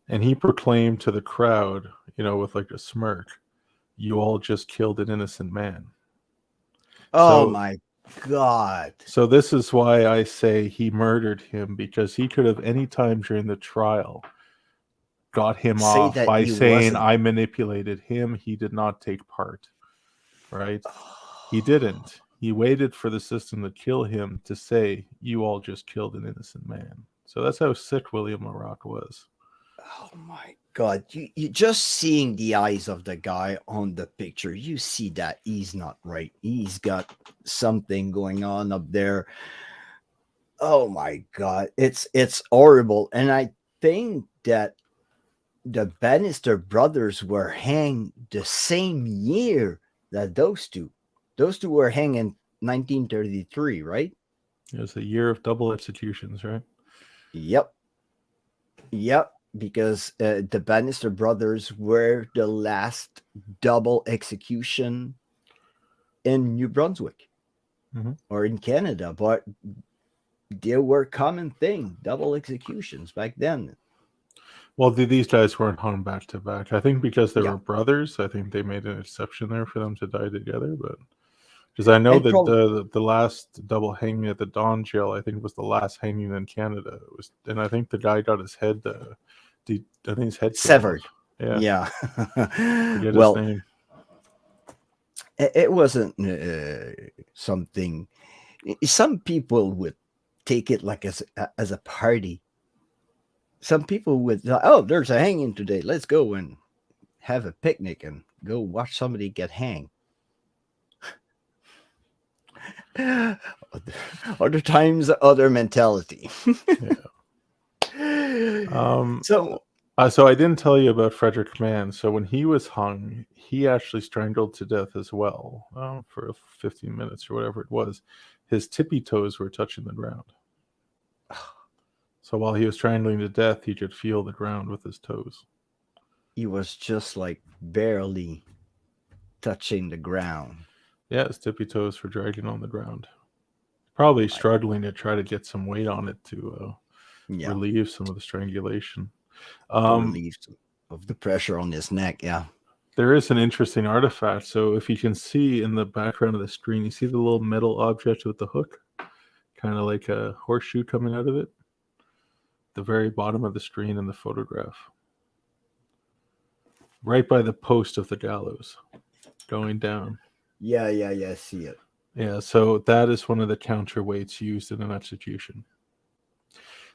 And he proclaimed to the crowd, with like a smirk, "You all just killed an innocent man." Oh my God. So this is why I say he murdered him, because he could have any time during the trial got him off by saying, I manipulated him. He did not take part, right? He didn't. He waited for the system to kill him to say, you all just killed an innocent man. So that's how sick William Larocque was. Oh my God. You just seeing the eyes of the guy on the picture, you see that he's not right. He's got something going on up there. Oh my God. It's horrible. And I think that the Bannister brothers were hanged the same year that those two. Those two were hanged in 1933, right? It was a year of double executions, right? Yep. Because the Bannister brothers were the last double execution in New Brunswick or in Canada, but they were common thing, double executions back then. Well, these guys weren't hung back to back. I think because they were brothers, I think they made an exception there for them to die together. But because I know that the last double hanging at the Don jail, I think was the last hanging in Canada. It was, and I think the guy got his head. I think his head severed. Yeah. Well, his name. It wasn't something. Some people would take it like as a party. Some people would, there's a hanging today. Let's go and have a picnic and go watch somebody get hanged. Other times, other mentality. Yeah. So So I didn't tell you about Frederick Mann. So when he was hung, he actually strangled to death as well for 15 minutes or whatever it was. His tippy toes were touching the ground. So while he was strangling to death, he could feel the ground with his toes. He was just like barely touching the ground. Yeah, his tippy toes were dragging on the ground. Probably struggling to try to get some weight on it to relieve some of the strangulation. Relief of the pressure on his neck. Yeah. There is an interesting artifact. So if you can see in the background of the screen, you see the little metal object with the hook, kind of like a horseshoe coming out of it. The very bottom of the screen in the photograph. Right by the post of the gallows, going down. Yeah, I see it. Yeah, so that is one of the counterweights used in an execution.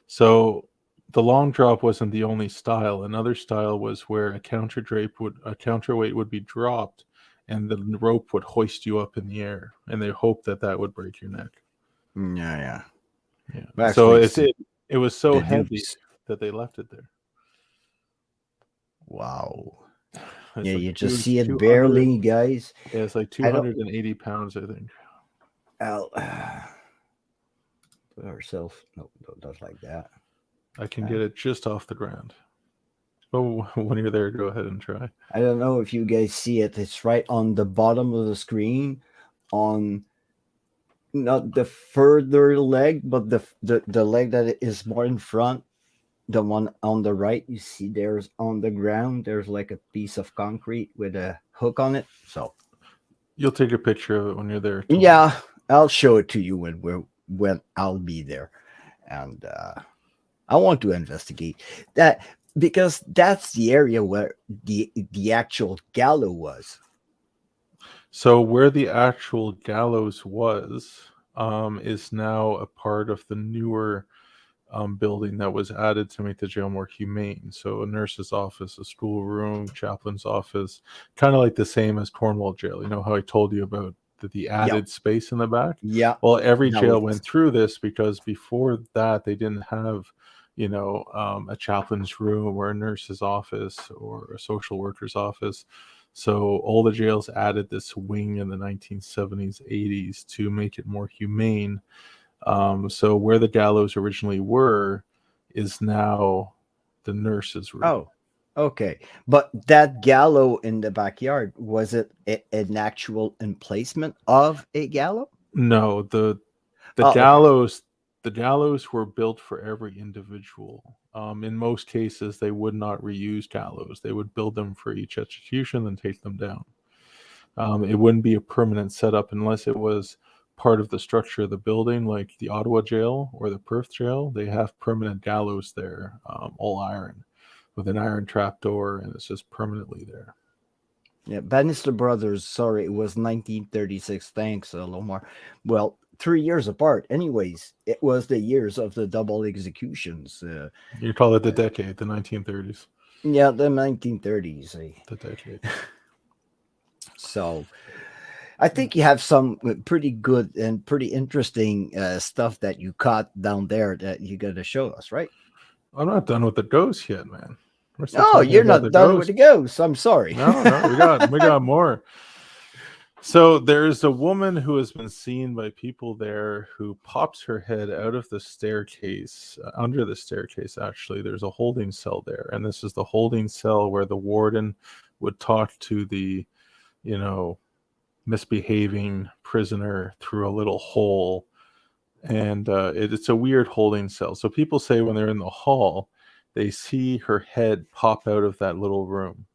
So the long drop wasn't the only style. Another style was where a counterweight would be dropped, and the rope would hoist you up in the air, and they hoped that would break your neck. Yeah. So it was so heavy that they left it there. Wow. It's you just see it barely, guys. Yeah, it's like 280 pounds, I think. Put ourselves. No, not like that. I can get it just off the ground. Oh, when you're there, go ahead and try. I don't know if you guys see it. It's right on the bottom of the screen, on not the further leg, but the leg that is more in front. The one on the right, you see there's on the ground, there's like a piece of concrete with a hook on it. So you'll take a picture of it when you're there. Yeah, I'll show it to you when I'll be there. And I want to investigate that, because that's the area where the actual gallows was. So where the actual gallows was is now a part of the newer building that was added to make the jail more humane. So a nurse's office, a schoolroom, chaplain's office, kind of like the same as Cornwall Jail. You know how I told you about the added space in the back? Yeah. Well, every jail went through this, because before that they didn't have, a chaplain's room or a nurse's office or a social worker's office. So all the jails added this wing in the 1970s, 80s to make it more humane. So where the gallows originally were is now the nurse's room. Oh, okay. But that gallows in the backyard, was it an actual emplacement of a gallows? No, the gallows. Okay. The gallows were built for every individual. In most cases, they would not reuse gallows. They would build them for each execution and take them down. It wouldn't be a permanent setup unless it was part of the structure of the building, like the Ottawa jail or the Perth jail. They have permanent gallows there, all iron, with an iron trapdoor, and it's just permanently there. Yeah, Bannister Brothers, sorry, it was 1936. Thanks, Lomar. Well, 3 years apart. Anyways, it was the years of the double executions. You call it the decade, the 1930s. Yeah, the 1930s. The decade. So I think you have some pretty good and pretty interesting stuff that you caught down there that you got to show us, right? I'm not done with the ghost yet, man. No, you're not done with the ghost. I'm sorry. No, we got more. So there's a woman who has been seen by people there who pops her head out of the staircase, under the staircase, actually. There's a holding cell there. And this is the holding cell where the warden would talk to the, misbehaving prisoner through a little hole. And it's a weird holding cell. So people say when they're in the hall, they see her head pop out of that little room.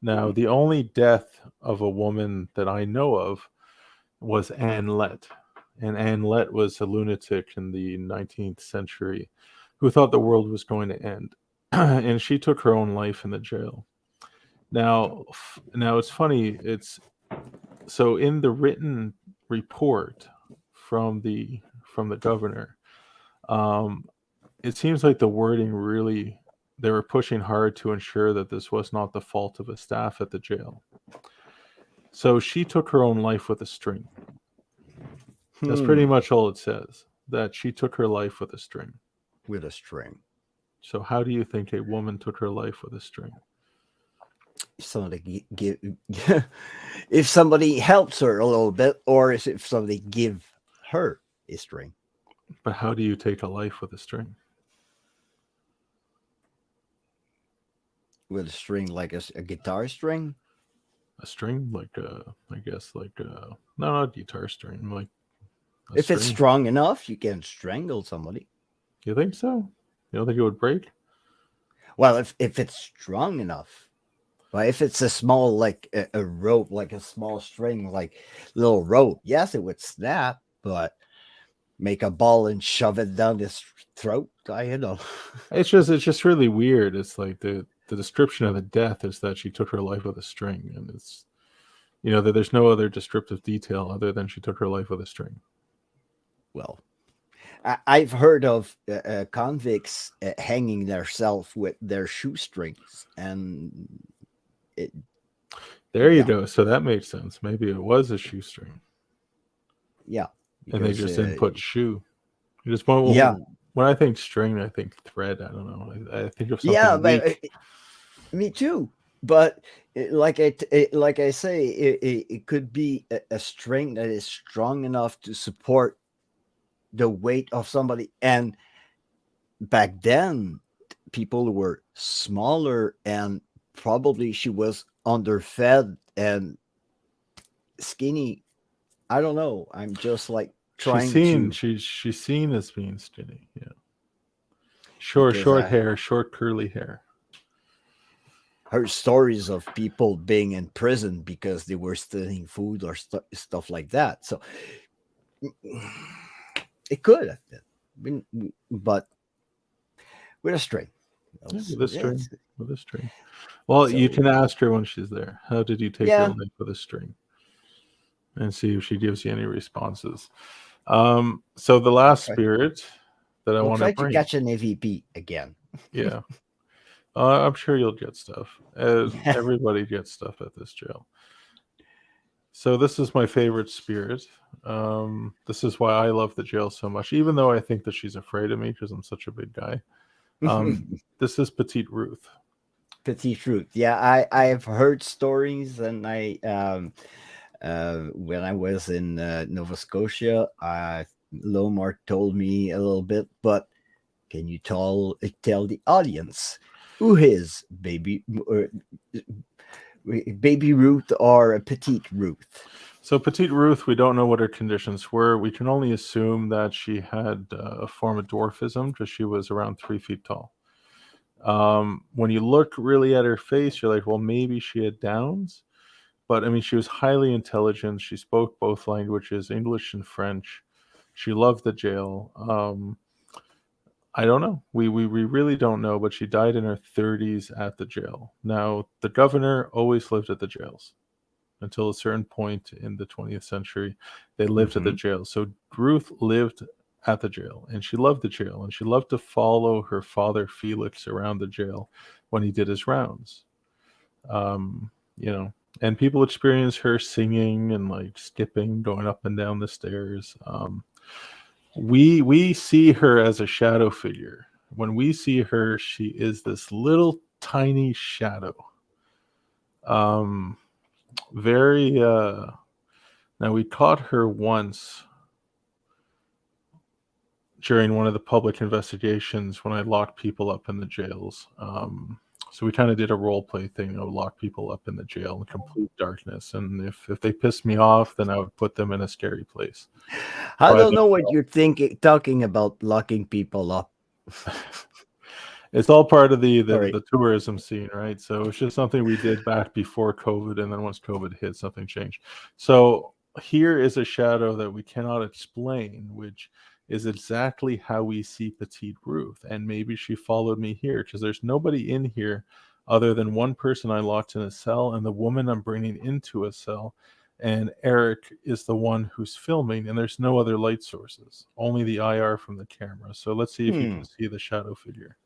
Now, the only death of a woman that I know of was Anne Lett. And Anne Lett was a lunatic in the 19th century who thought the world was going to end. And she took her own life in the jail. Now it's funny. So in the written report from the governor, it seems like the wording really, they were pushing hard to ensure that this was not the fault of a staff at the jail. So she took her own life with a string. That's pretty much all it says, that she took her life with a string. With a string. So how do you think a woman took her life with a string? Somebody give if somebody helps her a little bit, or if somebody give her a string. But how do you take a life with a string? With a string like a guitar string. A string, like I guess like no, not a guitar string, like a If it's string. strong enough, you can strangle somebody. You think so? You don't think it would break? Well, if it's strong enough. But if it's a small, like a rope, like a small string, like little rope, yes, it would snap. But make a ball and shove it down his throat, I don't know. It's just really weird. It's like the description of the death is that she took her life with a string, and it's that there's no other descriptive detail other than she took her life with a string. Well, I've heard of convicts hanging themselves with their shoestrings, and there you yeah. go. So that makes sense. Maybe it was a shoestring. Yeah, And they because, just didn't put shoe. You just yeah, when I think string, I think thread. I don't know. I think of something yeah, weak. but me too. But like I say, it could be a string that is strong enough to support the weight of somebody. And back then, people were smaller, and probably she was underfed and skinny. I don't know. I'm just like trying to, She's seen as being skinny. Yeah. because Short hair, short curly hair. heard stories of people being in prison because they were stealing food or stuff like that. So it could have been, but with a string. Yeah, with a string. Yes. With a string. Well, you So can ask her when she's there. How did you take your yeah, life with a string? And see if she gives you any responses. So the last try, spirit that I we'll want to try to bring. catch an AVP again. Yeah. I'm sure you'll get stuff. Everybody gets stuff at this jail. So this is my favorite spirit. This is why I love the jail so much, even though I think that she's afraid of me because I'm such a big guy. This is Petite Ruth. Petite Ruth. Yeah, I've heard stories, and when I was in Nova Scotia, Lomar told me a little bit, but can you tell the audience who is Baby Ruth or Petite Ruth? So Petite Ruth, we don't know what her conditions were. We can only assume that she had a form of dwarfism because she was around 3 feet tall. When you look really at her face, you're like, well, maybe she had Downs. But I mean, she was highly intelligent. She spoke both languages, English and French. She loved the jail. I don't know. We really don't know, but she died in her 30s at the jail. Now, the governor always lived at the jails. Until a certain point in the 20th century, they lived at the jail. So Ruth lived at the jail, and she loved the jail, and she loved to follow her father Felix around the jail when he did his rounds. And people experience her singing and like skipping, going up and down the stairs. We see her as a shadow figure. When we see her, she is this little tiny shadow. Very now we caught her once during one of the public investigations when I locked people up in the jails. So we kind of did a role play thing, lock people up in the jail in complete darkness, and if they pissed me off, then I would put them in a scary place. I don't know what you're talking about locking people up. It's all part of the tourism scene, right? So it's just something we did back before COVID, and then once COVID hit, something changed. So here is a shadow that we cannot explain, which is exactly how we see Petite Ruth. And maybe she followed me here because there's nobody in here other than one person I locked in a cell and the woman I'm bringing into a cell. And Eric is the one who's filming, and there's no other light sources, only the IR from the camera. So let's see if you can see the shadow figure.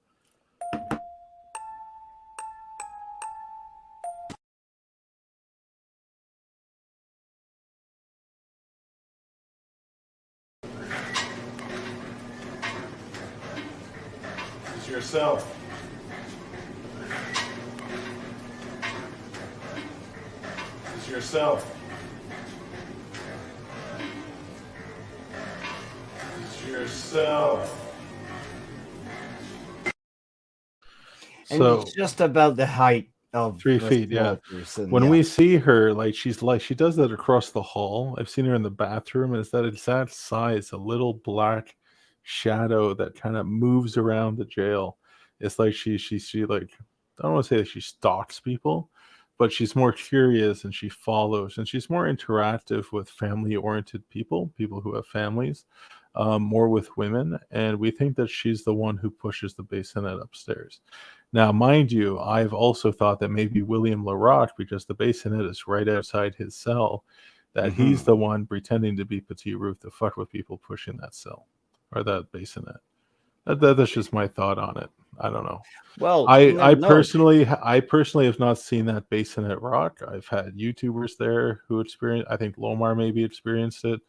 yourself. This is yourself. This is yourself. And it's just about the height of 3 a feet, small yeah. person, When yeah. we see her, like she does that across the hall. I've seen her in the bathroom, and it's that size, a little black shadow that kind of moves around the jail. It's like she like, I don't want to say that she stalks people, but she's more curious and she follows, and she's more interactive with family-oriented people who have families, more with women, and we think that she's the one who pushes the bassinet upstairs. Now, mind you, I've also thought that maybe William Larocque, because the bassinet is right outside his cell, that he's the one pretending to be Petite Ruth to fuck with people pushing that cell or that bassinet. That's just my thought on it. I don't know. Well, I no. personally have not seen that bassinet rock. I've had YouTubers there who experienced. I think Lomar maybe experienced it.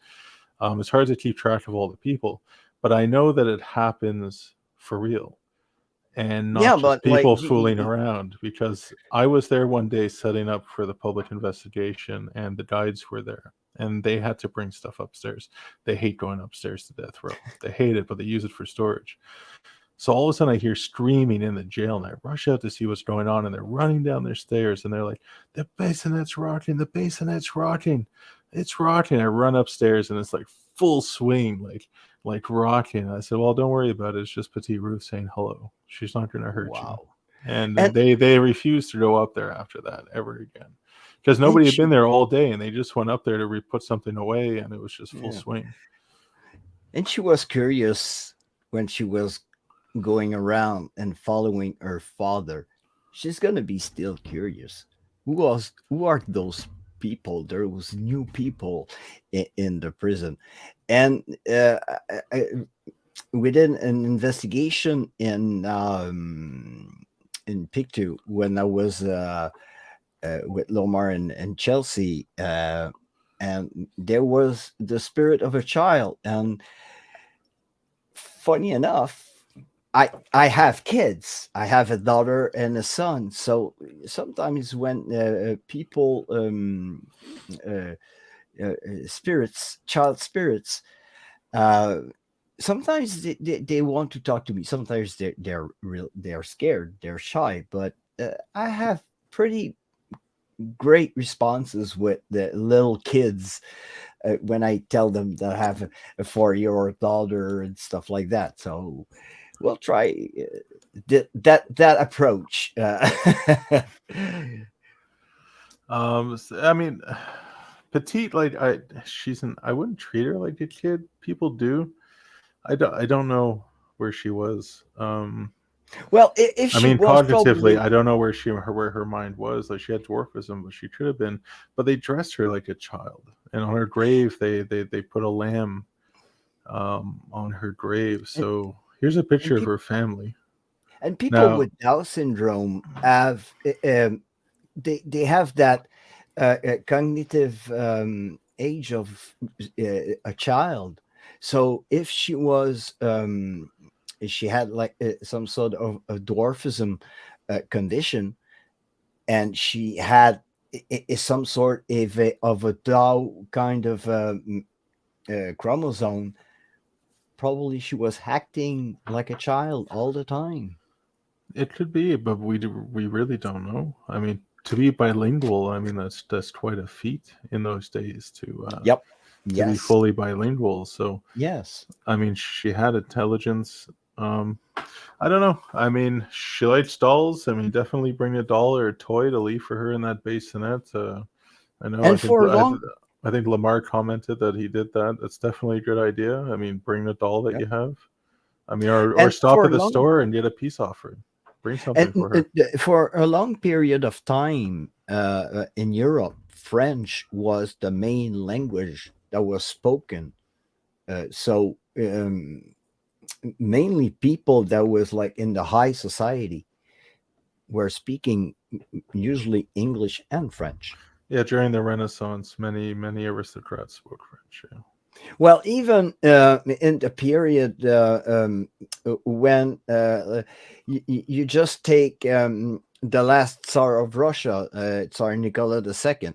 It's hard to keep track of all the people, but I know that it happens for real. And Yeah, not just but like people fooling around, because I was there one day setting up for the public investigation, and the guides were there, and they had to bring stuff upstairs. They hate going upstairs to death row. They hate it, but they use it for storage. So all of a sudden I hear screaming in the jail, and I rush out to see what's going on, and they're running down their stairs, and they're like, the bassinet's rocking, the bassinet's rocking, it's rocking. I run upstairs, and it's like full swing, like rocking. I said, well, don't worry about it. It's just Petite Ruth saying hello. She's not going to hurt you. And they refused to go up there after that ever again, because nobody had been there all day, and they just went up there to put something away, and it was just full swing. And she was curious when she was going around and following her father. She's going to be still curious. Who are those people? There was new people in the prison. And we did an investigation in Pictou when I was with Lomar and Chelsea, and there was the spirit of a child. And funny enough, I have kids. I have a daughter and a son. So sometimes when people child spirits, sometimes they want to talk to me. Sometimes they're scared, they're shy. But I have pretty great responses with the little kids when I tell them that I have a 4-year-old daughter and stuff like that. So we'll try that approach. I mean, Petite, like I wouldn't treat her like a kid. People do. I don't know where she was. Well, if she was cognitively, probably... I don't know where her mind was. Like, she had dwarfism, but she could have been. But they dressed her like a child, and on her grave, they put a lamb on her grave. So here's a picture of her family. And people with Down syndrome have they have that cognitive age of a child. So if she was she had like some sort of a dwarfism condition, and she had some sort of a Dow kind of chromosome, probably she was acting like a child all the time. It could be, but we really don't know. I mean, to be bilingual, I mean, that's quite a feat in those days to be fully bilingual. So yes, I mean, she had intelligence. I don't know. I mean, she likes dolls. I mean, definitely bring a doll or a toy to leave for her in that bassinet. I know. And I think Lamar commented that he did that. That's definitely a good idea. I mean, bring a doll that you have. I mean, or stop at the store and get a piece offered. Bring something for her. For a long period of time in Europe, French was the main language that was spoken. So mainly people that was like in the high society were speaking usually English and French. Yeah, during the Renaissance, many aristocrats spoke French. Yeah. Well, even in the period when you just take the last Tsar of Russia, Tsar Nicola II,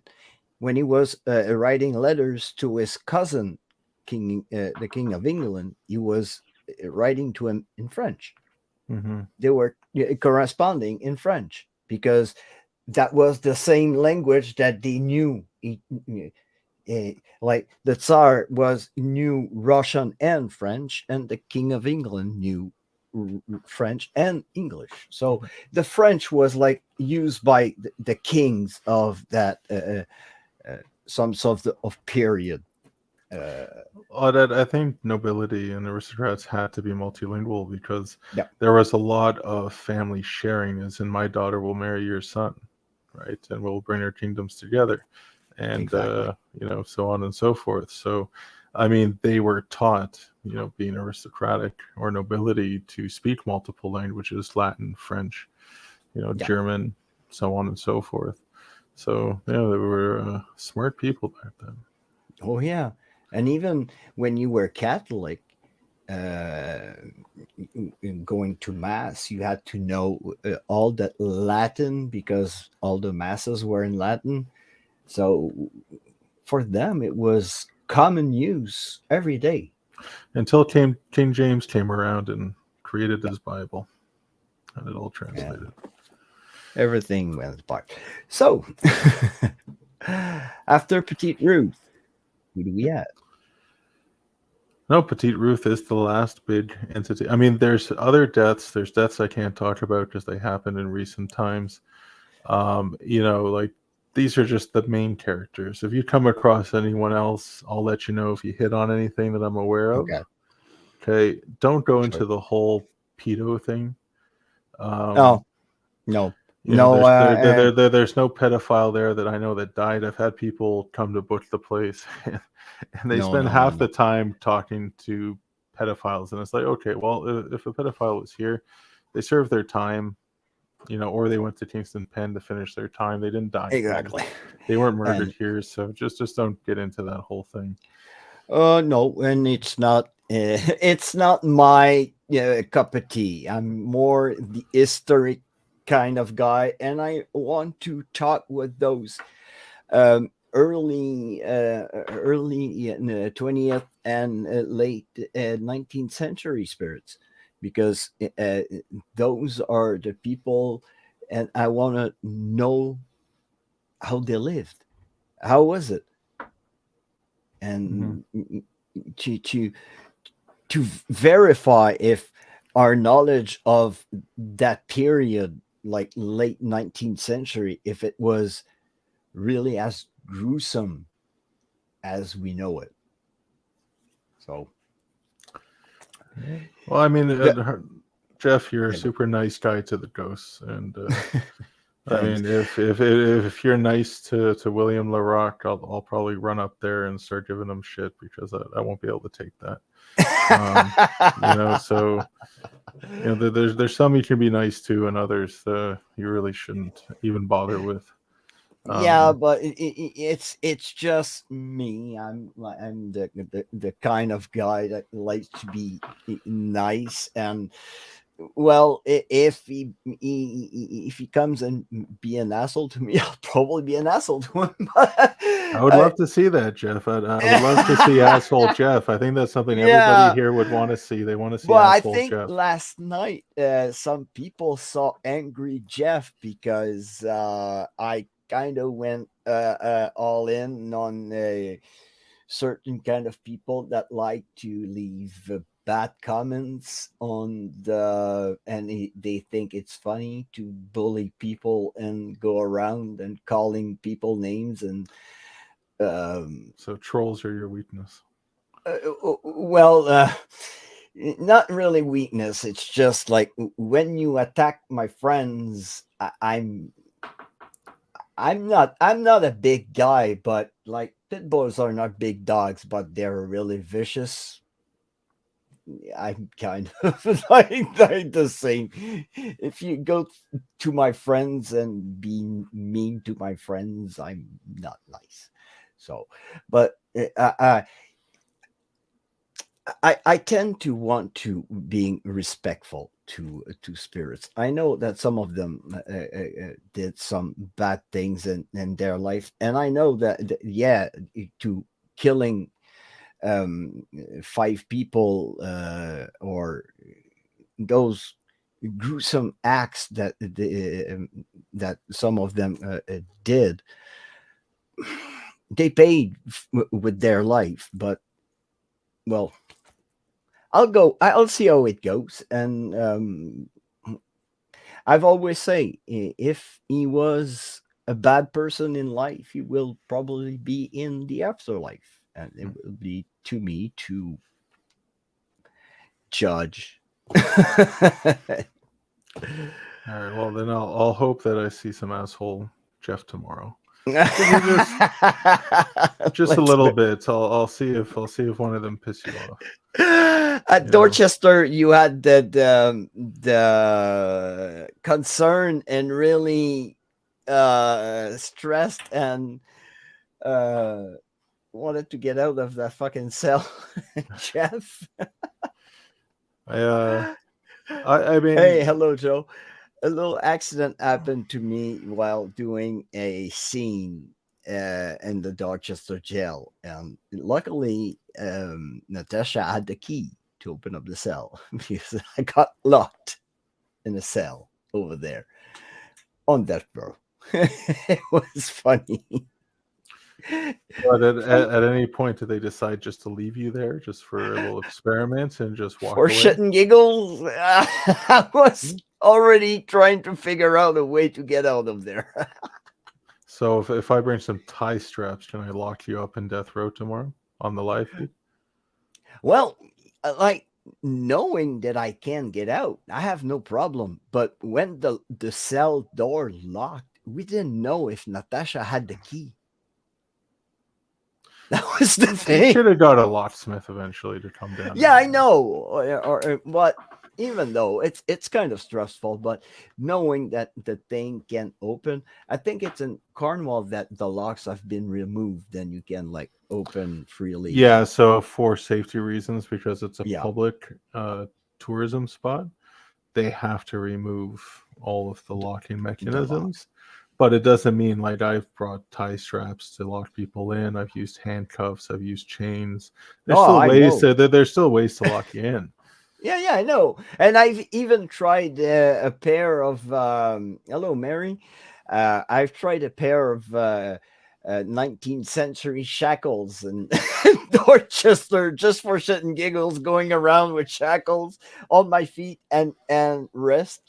when he was writing letters to his cousin, the King of England, he was writing to him in French. Mm-hmm. They were corresponding in French because that was the same language that they knew. Like the Tsar knew Russian and French, and the King of England knew French and English. So the French was like used by the kings of that some sort of period. I think nobility and aristocrats had to be multilingual because Yeah, there was a lot of family sharing, as in my daughter will marry your son, right? And we'll bring our kingdoms together. And, exactly. so on and so forth. So, I mean, they were taught, being aristocratic or nobility to speak multiple languages, Latin, French, Yeah. German, so on and so forth. So, they were smart people back then. Oh yeah, and even when you were Catholic, in going to mass, you had to know all that Latin because all the masses were in Latin. So for them, it was common use every day. Until King James came around and created his Bible, and it all Yeah, translated. everything went apart. So after Petite Ruth, who do we have? No, Petite Ruth is the last big entity. I mean, there's other deaths. There's deaths I can't talk about because they happened in recent times. Like these are just the main characters. If you come across anyone else, I'll let you know if you hit on anything that I'm aware of. Okay. Okay, don't go Sure. into the whole pedo thing. Oh, no. There's no pedophile there that I know that died. I've had people come to book the place, and they No, spend no, no, half no. the time talking to pedophiles, and it's like, okay, well, if a pedophile was here, they served their time, or they went to Kingston Pen to finish their time. They didn't die here. Exactly. They weren't murdered And here, so just don't get into that whole thing. no, and it's not. It's not my cup of tea. I'm more the historic kind of guy, and I want to talk with those early in the 20th and late 19th century spirits, because those are the people, and I want to know how they lived. How was it? Mm-hmm. And to to verify if our knowledge of that period, like late 19th century, if it was really as gruesome as we know it. So, Well, I mean, yeah, Jeff, you're a yeah, super nice guy to the ghosts, and I thanks. mean, if you're nice to William LaRock, I'll probably run up there and start giving him shit because I won't be able to take that. So there's some you can be nice to, and others you really shouldn't even bother with. Yeah, but it's just me. I'm the kind of guy that likes to be nice, and well, if he comes and be an asshole to me, I'll probably be an asshole to him. I would love to see that, Jeff. I would love to see asshole Jeff. I think that's something everybody Yeah. here would want to see. They want to see Well, I asshole think Jeff. last night some people saw Angry Jeff because I kind of went all in on a certain kind of people that like to leave bad comments on they think it's funny to bully people and go around and calling people names and So trolls are your weakness. well, not really weakness. It's just like when you attack my friends, I'm not a big guy, but like pit bulls are not big dogs, but they're really vicious. I'm kind of like the same. If you go to my friends and be mean to my friends, I'm not nice. So, but I tend to want to being respectful to spirits. I know that some of them did some bad things in their life, and I know that yeah, to killing 5 people or those gruesome acts that that some of them did, they paid with their life. But well, I'll see how it goes. And I've always say, if he was a bad person in life, he will probably be in the afterlife, and it will be to me to judge. All right. Well, then I'll hope that I see some asshole Jeff tomorrow. Just a little bit. I'll see if one of them piss you off. At Dorchester, you had the concern and really stressed and wanted to get out of that fucking cell, Jeff. I mean, hey, hello, Joe. A little accident happened to me while doing a scene in the Dorchester jail, and luckily Natasha had the key to open up the cell because I got locked in a cell over there on death row. It was funny. But at any point, did they decide just to leave you there just for a little experiment and just walk For away? shit and giggles, I was already trying to figure out a way to get out of there. So if I bring some tie straps, can I lock you up in death row tomorrow on the live feed? Well, like, knowing that I can get out, I have no problem. But when the cell door locked, we didn't know if Natasha had the key. That was the You thing. should have got a locksmith eventually to come down. Yeah, I know. Or but even though it's kind of stressful, but knowing that the thing can open, I think it's in Cornwall that the locks have been removed and you can like open freely. Yeah, so for safety reasons, because it's a Yeah. public tourism spot, they have to remove all of the locking mechanisms. But it doesn't mean, like, I've brought tie straps to lock people in. I've used handcuffs. I've used chains. There's still ways there's still ways to lock you in. Yeah, I know. And I've even tried a pair of hello, Mary. I've tried a pair of 19th century shackles and Dorchester just for shit and giggles, going around with shackles on my feet and wrist.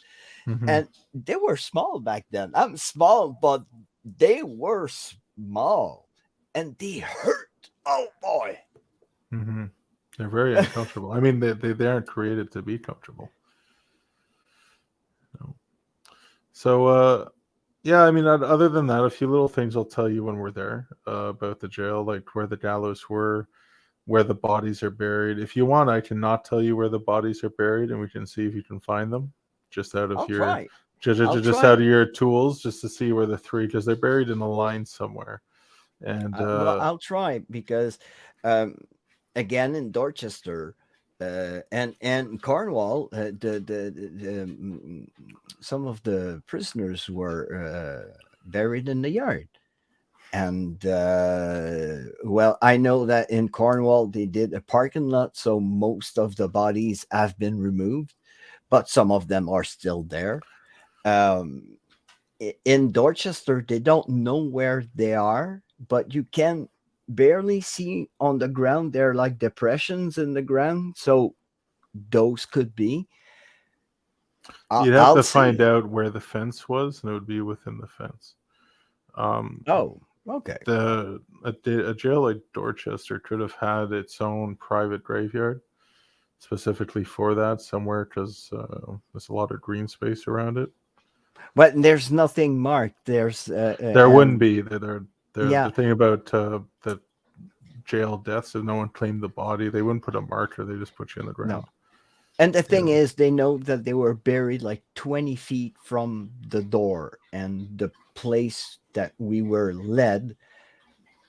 Mhm. And they were small back then. I'm small, but they were small and they hurt. Oh boy. Mhm. They're very uncomfortable. I mean, they aren't created to be comfortable. No. So, yeah, I mean, other than that, a few little things I'll tell you when we're there about the jail, like where the gallows were, where the bodies are buried. If you want, I can not tell you where the bodies are buried, and we can see if you can find them just out of I'll your try. just out of your tools, just to see where the three, because they're buried in a line somewhere. And Well, I'll try because again in Dorchester and Cornwall, some of the prisoners were buried in the yard. And well, I know that in Cornwall they did a parking lot, so most of the bodies have been removed, but some of them are still there. In Dorchester, they don't know where they are, but you can barely see on the ground. There are like depressions in the ground, so those could be. you'd have to find out where the fence was, and it would be within the fence. Oh, okay. A jail like Dorchester could have had its own private graveyard specifically for that somewhere, because there's a lot of green space around it. But there's nothing marked. There's there wouldn't be. Yeah. The thing about the jail deaths, if no one claimed the body, they wouldn't put a marker. They just put you in the ground. No. And the thing is, they know that they were buried like 20 feet from the door, and the place that we were led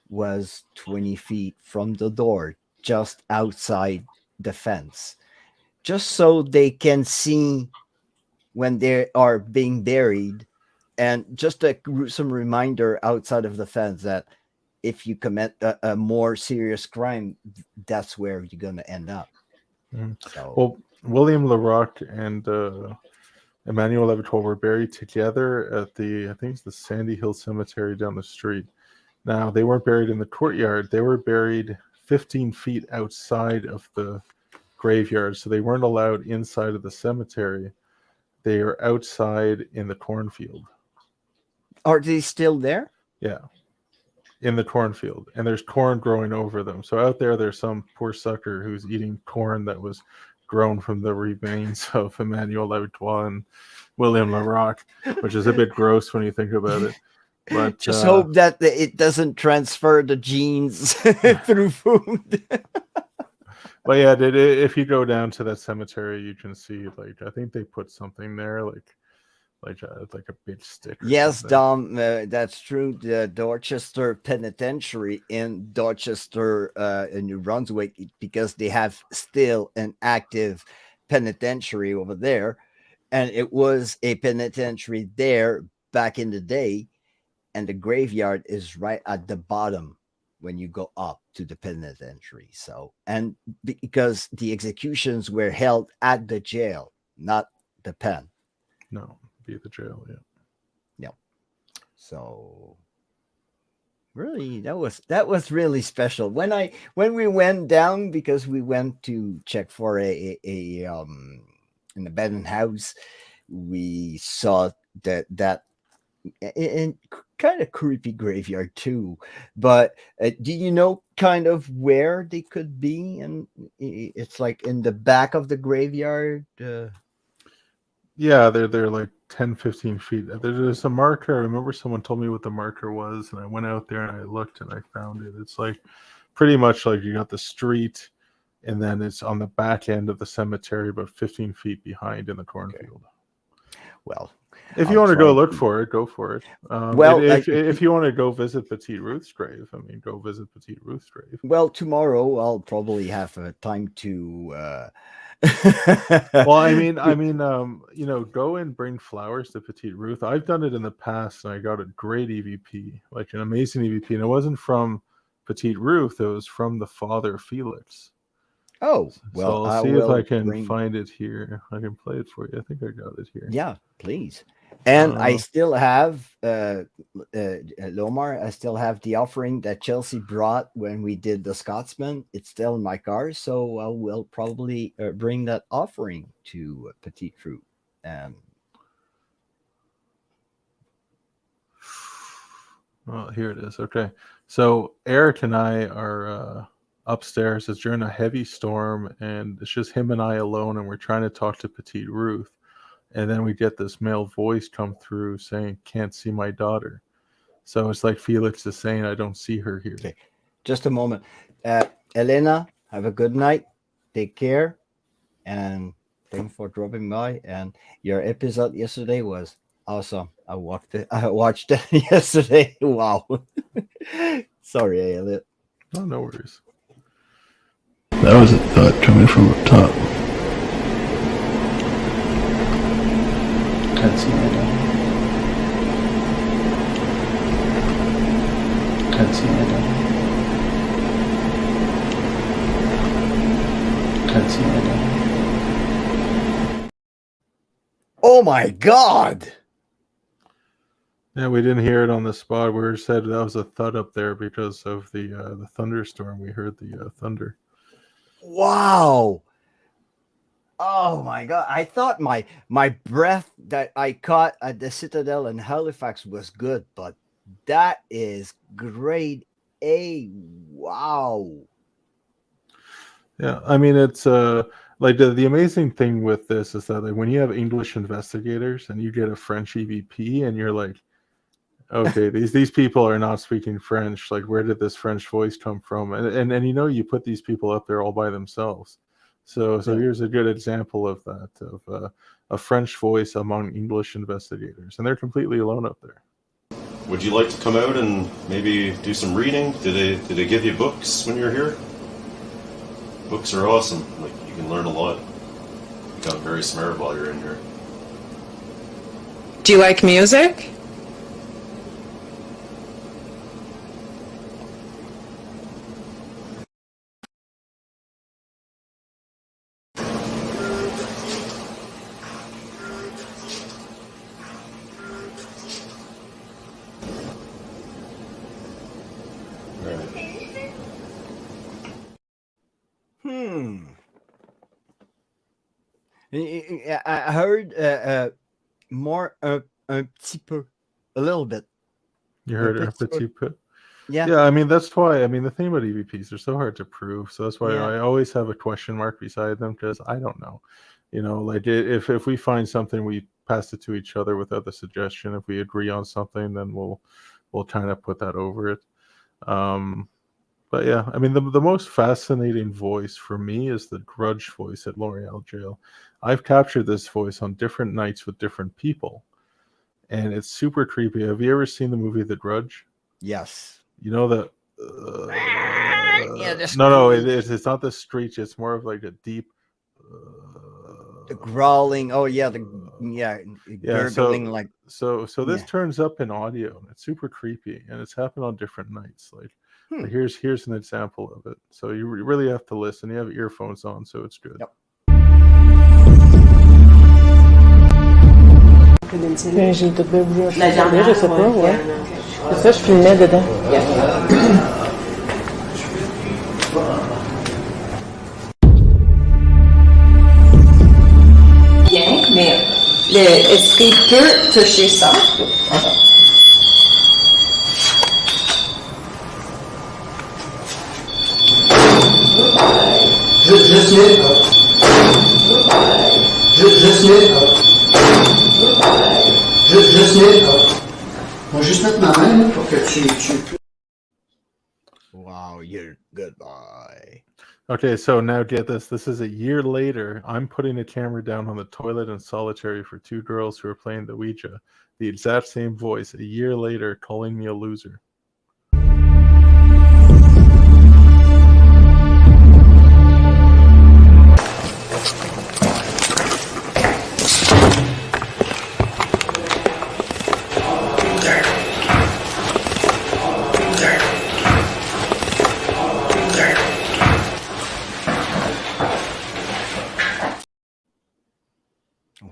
was 20 feet from the door, just outside the fence, just so they can see when they are being buried, and just a gruesome reminder outside of the fence that if you commit a more serious crime, that's where you're going to end up. So, Well, William LaRock and Emmanuel Levitoire were buried together at I think it's the Sandy Hill Cemetery down the street. Now, they weren't buried in the courtyard. They were buried 15 feet outside of the graveyard, so they weren't allowed inside of the cemetery. They are outside in the cornfield. are they still there? Yeah, in the cornfield, and there's corn growing over them. So out there's some poor sucker who's eating corn that was grown from the remains of Emmanuel Levitoire and William LaRock, which is a bit gross when you think about it. But just hope that it doesn't transfer the genes through food. But yeah, if you go down to that cemetery, you can see, like, I think they put something there, like a big stick. Yes, something. Dom, that's true. The Dorchester Penitentiary in Dorchester, in New Brunswick, because they have still an active penitentiary over there, and it was a penitentiary there back in the day, and the graveyard is right at the bottom when you go up to the penitentiary. So, and because the executions were held at the jail, not the pen. No, be the jail, yeah. Yeah. So really, that was really special. When we went down, because we went to check for an abandoned house, we saw that in kind of creepy graveyard too. But do you know kind of where they could be? And it's like in the back of the graveyard. Yeah, they're like 10, 15 feet. There's a marker. I remember someone told me what the marker was, and I went out there and I looked and I found it. It's like pretty much like you got the street, and then it's on the back end of the cemetery, about 15 feet behind in the cornfield. Okay. Well, if you want to go look for it, go for it. Well, if you want to go visit Petite Ruth's grave, I mean, go visit Petite Ruth's grave. Well, tomorrow I'll probably have time to. Well, I mean, you know, go and bring flowers to Petite Ruth. I've done it in the past, and I got a great EVP, like an amazing EVP, and it wasn't from Petite Ruth; it was from the father Felix. Oh, well, so I'll see if I can find it here. I can play it for you. I think I got it here. Yeah, please. And I still have Lomar. I still have the offering that Chelsea brought when we did the Scotsman. It's still in my car, so I will probably bring that offering to Petite Ruth. Well, here it is. Okay, so Eric and I are upstairs. It's during a heavy storm, and it's just him and I alone, and we're trying to talk to Petite Ruth. And then we get this male voice come through saying, "Can't see my daughter." So it's like Felix is saying, "I don't see her here." Okay, just a moment. Elena, have a good night. Take care. And thanks for dropping by. And your episode yesterday was awesome. I watched it yesterday. Wow. Sorry, Elliott. Oh, no worries. That was a thought coming from up top. Can't see my daughter. Can't see my daughter. Can't see my daughter. Oh my God! Yeah, we didn't hear it on the spot. We said that was a thud up there because of the thunderstorm. We heard the thunder. Wow! Oh my God! I thought my breath that I caught at the Citadel in Halifax was good, but that is grade A. Wow! Yeah, I mean, it's like the amazing thing with this is that, like, when you have English investigators and you get a French EVP, and you're like, okay, these people are not speaking French. Like, where did this French voice come from? And you know, you put these people up there all by themselves. So here's a good example of that, of a French voice among English investigators, and they're completely alone up there. Would you like to come out and maybe do some reading? Did they give you books when you were here? Books are awesome. Like, you can learn a lot. Become very smart while you're in here. Do you like music? I heard more un petit peu, a little bit. You heard Un a petit peu. petit peu. Yeah. Yeah, I mean that's why. I mean the thing about EVPs, they're so hard to prove. So that's why Yeah. I always have a question mark beside them because I don't know. You know, like if we find something, we pass it to each other without the suggestion. If we agree on something, then we'll kind of put that over it. But yeah, I mean the most fascinating voice for me is the Grudge voice at L'Oreal Jail. I've captured this voice on different nights with different people, and it's super creepy. Have you ever seen the movie The Grudge? Yes. You know the Yeah, the no, screech. it's not the screech. It's more of like a deep The growling. Oh yeah, yeah. gurgling like. So this Yeah. turns up in audio, and it's super creepy, and it's happened on different nights. Like here's an example of it. So you really have to listen. You have earphones on, so it's good. Yep. J'ai tout bien voulu acheter, je sais pas, ouais. C'est ça, je filmais dedans. Bien, mais est-ce qu'il peut toucher ça? On va juste mettre ma main là, pour que tu... Wow, you're good boy. Okay, so now get this. This is a year later. I'm putting a camera down on the toilet in solitary for two girls who are playing the Ouija. The exact same voice a year later calling me a loser.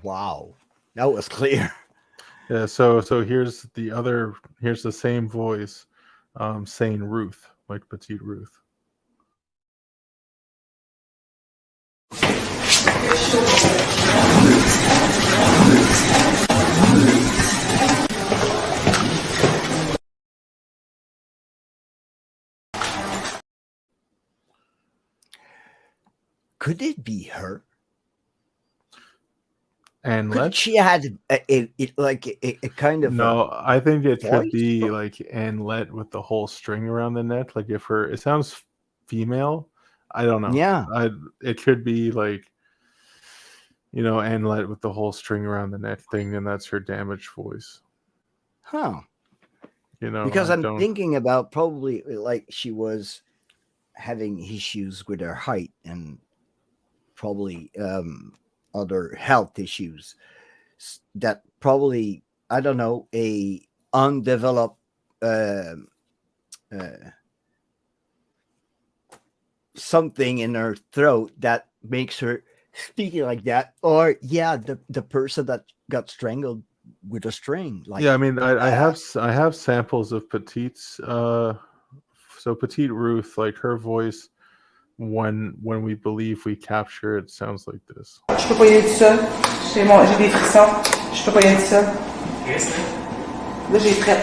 Wow, that was clear. Yeah, so here's the same voice saying Ruth, like Petite Ruth. Could it be her? And Could she had a kind of no, I think it could be like Annette with the whole string around the neck. Like if her, it sounds female. I don't know. Yeah, it could be like, you know, Annette with the whole string around the neck thing, and that's her damaged voice. huh? You know, Because I'm thinking about probably like she was having issues with her height and probably other health issues that probably, I don't know, a undeveloped something in her throat that makes her speaking like that. Or yeah, the person that got strangled with a string. Like, yeah, I mean, I have samples of Petite's. So Petite Ruth, like her voice, when we believe we capture it, sounds like this. Je peux pas y aller tout seul. J'ai des frissons. Je peux pas y aller tout seul. Là, j'ai prête.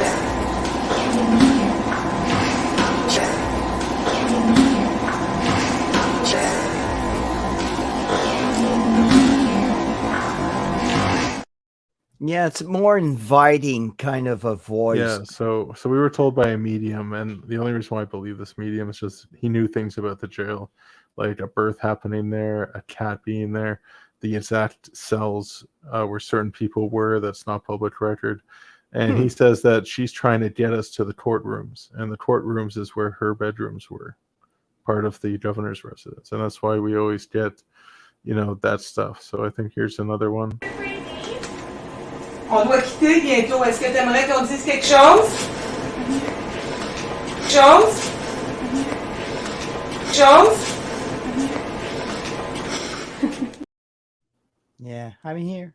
yeah, it's more inviting kind of a voice. Yeah, so we were told by a medium, and the only reason why I believe this medium is just he knew things about the jail, like a birth happening there, a cat being there, the exact cells where certain people were. That's not public record. And he says that she's trying to get us to the courtrooms, and the courtrooms is where her bedrooms were. part of the governor's residence, and that's why we always get, that stuff. So I think here's another one. On doit quitter bientôt. Est-ce que tu aimerais qu'on dise quelque chose? Chose? Chose? Yeah, I'm here.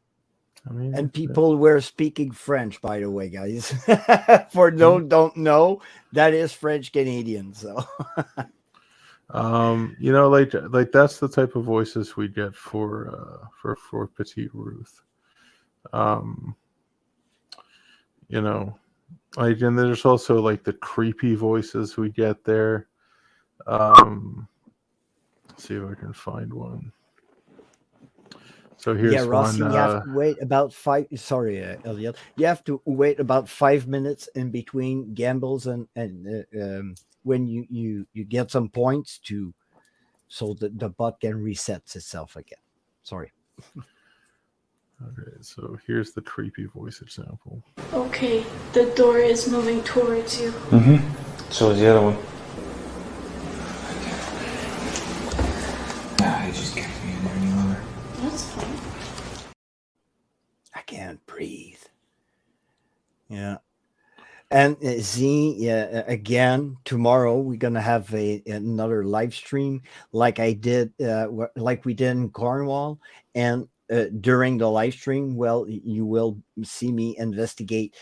I mean, And people were speaking French, by the way, guys. For those don't know, that is French Canadian. So, like that's the type of voices we get for Petite Ruth. Like, and there's also like the creepy voices we get there. Let's see if I can find one. So here's Rossi, one. you have to wait about Elliott. You have to wait about 5 minutes in between gambles and when you get some points so that the bot can reset itself again. Sorry. Okay, so here's the creepy voice example. Okay, the door is moving towards you. So is the other one. Nah, I just can't be in there any longer. That's fine. I can't breathe. Yeah. And again, tomorrow we're gonna have another live stream like we did in Cornwall. And during the live stream, well, you will see me investigate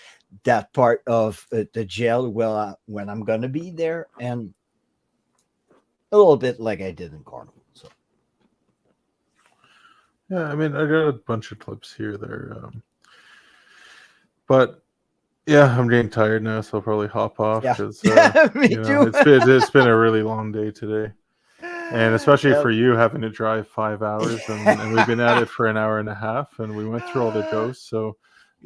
that part of the jail when I'm gonna be there, and a little bit like I did in Cornwall. So. Yeah, I mean, I got a bunch of clips here there, but yeah, I'm getting tired now, so I'll probably hop off because me too. It's been a really long day today, and especially for you having to drive 5 hours, and we've been at it for an hour and a half, and we went through all the ghosts. So,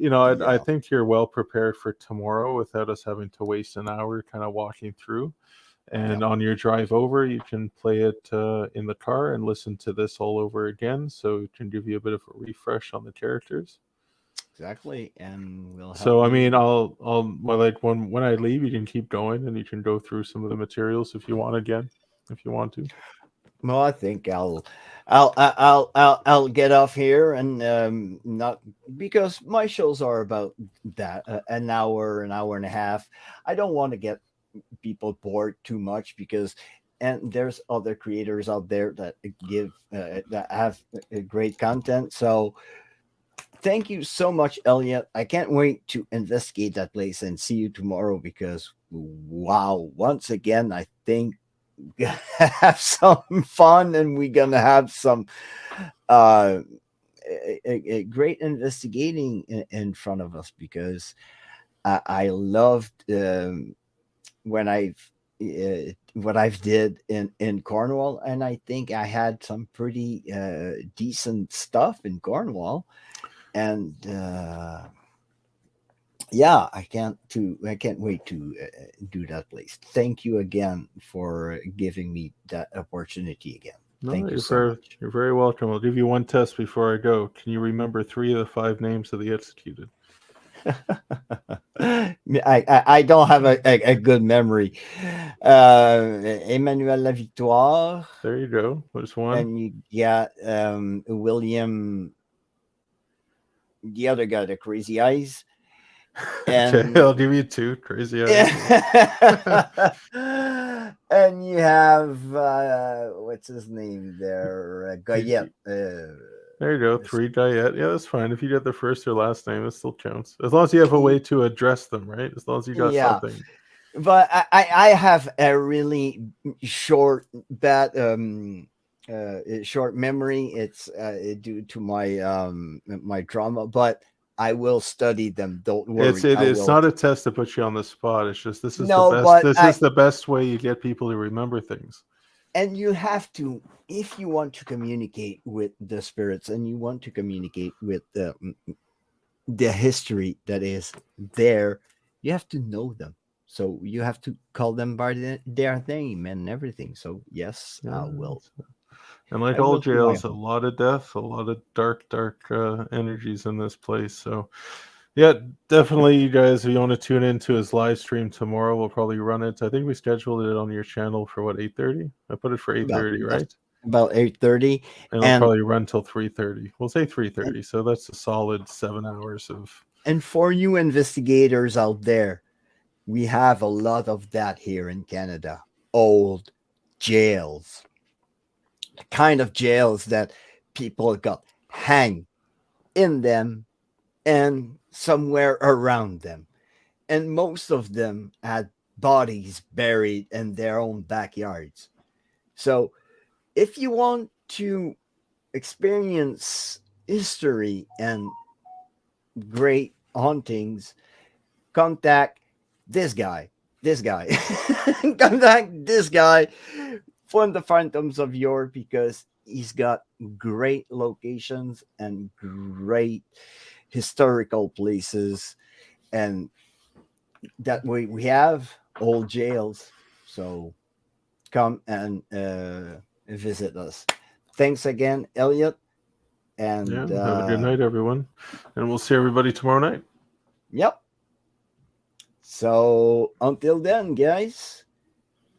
I think you're well prepared for tomorrow without us having to waste an hour kind of walking through. And on your drive over, you can play it in the car and listen to this all over again. So it can give you a bit of a refresh on the characters. Exactly, and we'll. So I mean, I'll like when I leave, you can keep going and you can go through some of the materials if you want to. Well, I think I'll get off here and not because my shows are about that an hour and a half. I don't want to get people bored too much and there's other creators out there that give that have great content. So thank you so much, Elliott. I can't wait to investigate that place and see you tomorrow because wow, once again, I think have some fun and we're gonna have some a great investigating in front of us because I loved what I've did in Cornwall, and I think I had some pretty decent stuff in Cornwall, and I can't wait to do that place. Thank you again for giving me that opportunity again. Thank you so much. You're very welcome. I'll give you one test before I go. Can you remember 3 of the 5 names of the executed? I don't have a good memory. Emmanuel La Victoire. There you go. There's one. And you got William, the other guy, the Crazy Eyes. And okay, I'll give you 2 Crazy Eyes. And you have what's his name there? Goyette. There you go, 3 Goyette. Yeah, that's fine. If you get the first or last name, it still counts. As long as you have a way to address them, right? As long as you got something. But I have a really short short memory. It's due to my my trauma, but I will study them. Don't worry. It's not a test to put you on the spot. It's just this is the best way you get people to remember things. And you have to, if you want to communicate with the spirits and you want to communicate with the history that is there, you have to know them. So you have to call them by their name and everything. So yes, I will. And like all jails, a lot of death, a lot of dark energies in this place. So, Yeah, definitely, you guys. If you want to tune into his live stream tomorrow, we'll probably run it. I think we scheduled it on your channel for what, 8:30? I put it for 8:30, right? About 8:30, and it'll probably run till 3:30. We'll say 3:30. So that's a solid 7 hours of. And for you investigators out there, we have a lot of that here in Canada. Old jails, the kind of jails that people got hanged in them and somewhere around them. And most of them had bodies buried in their own backyards. So if you want to experience history and great hauntings, contact this guy. Contact this guy from the Phantoms of Yore, because he's got great locations and great historical places, and that way we have old jails. So come and visit us. Thanks again, Elliott. And have a good night, everyone. And we'll see everybody tomorrow night. Yep. So until then, guys,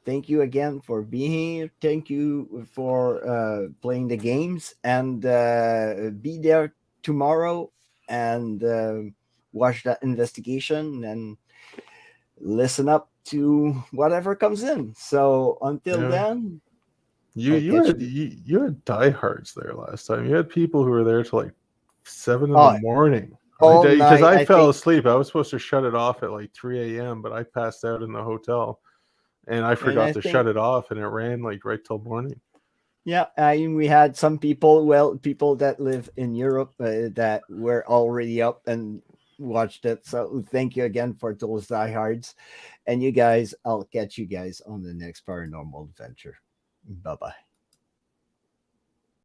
thank you again for being here. Thank you for playing the games, and be there tomorrow and watch that investigation and listen up to whatever comes in. So until then, you had diehards there last time. You had people who were there till like 7 in the morning. Because I fell asleep. I was supposed to shut it off at like 3 a.m., but I passed out in the hotel, and I forgot to shut it off, and it ran like right till morning. Yeah, we had some people, people that live in Europe that were already up and watched it. So thank you again for those diehards. And you guys, I'll catch you guys on the next paranormal adventure. Bye-bye.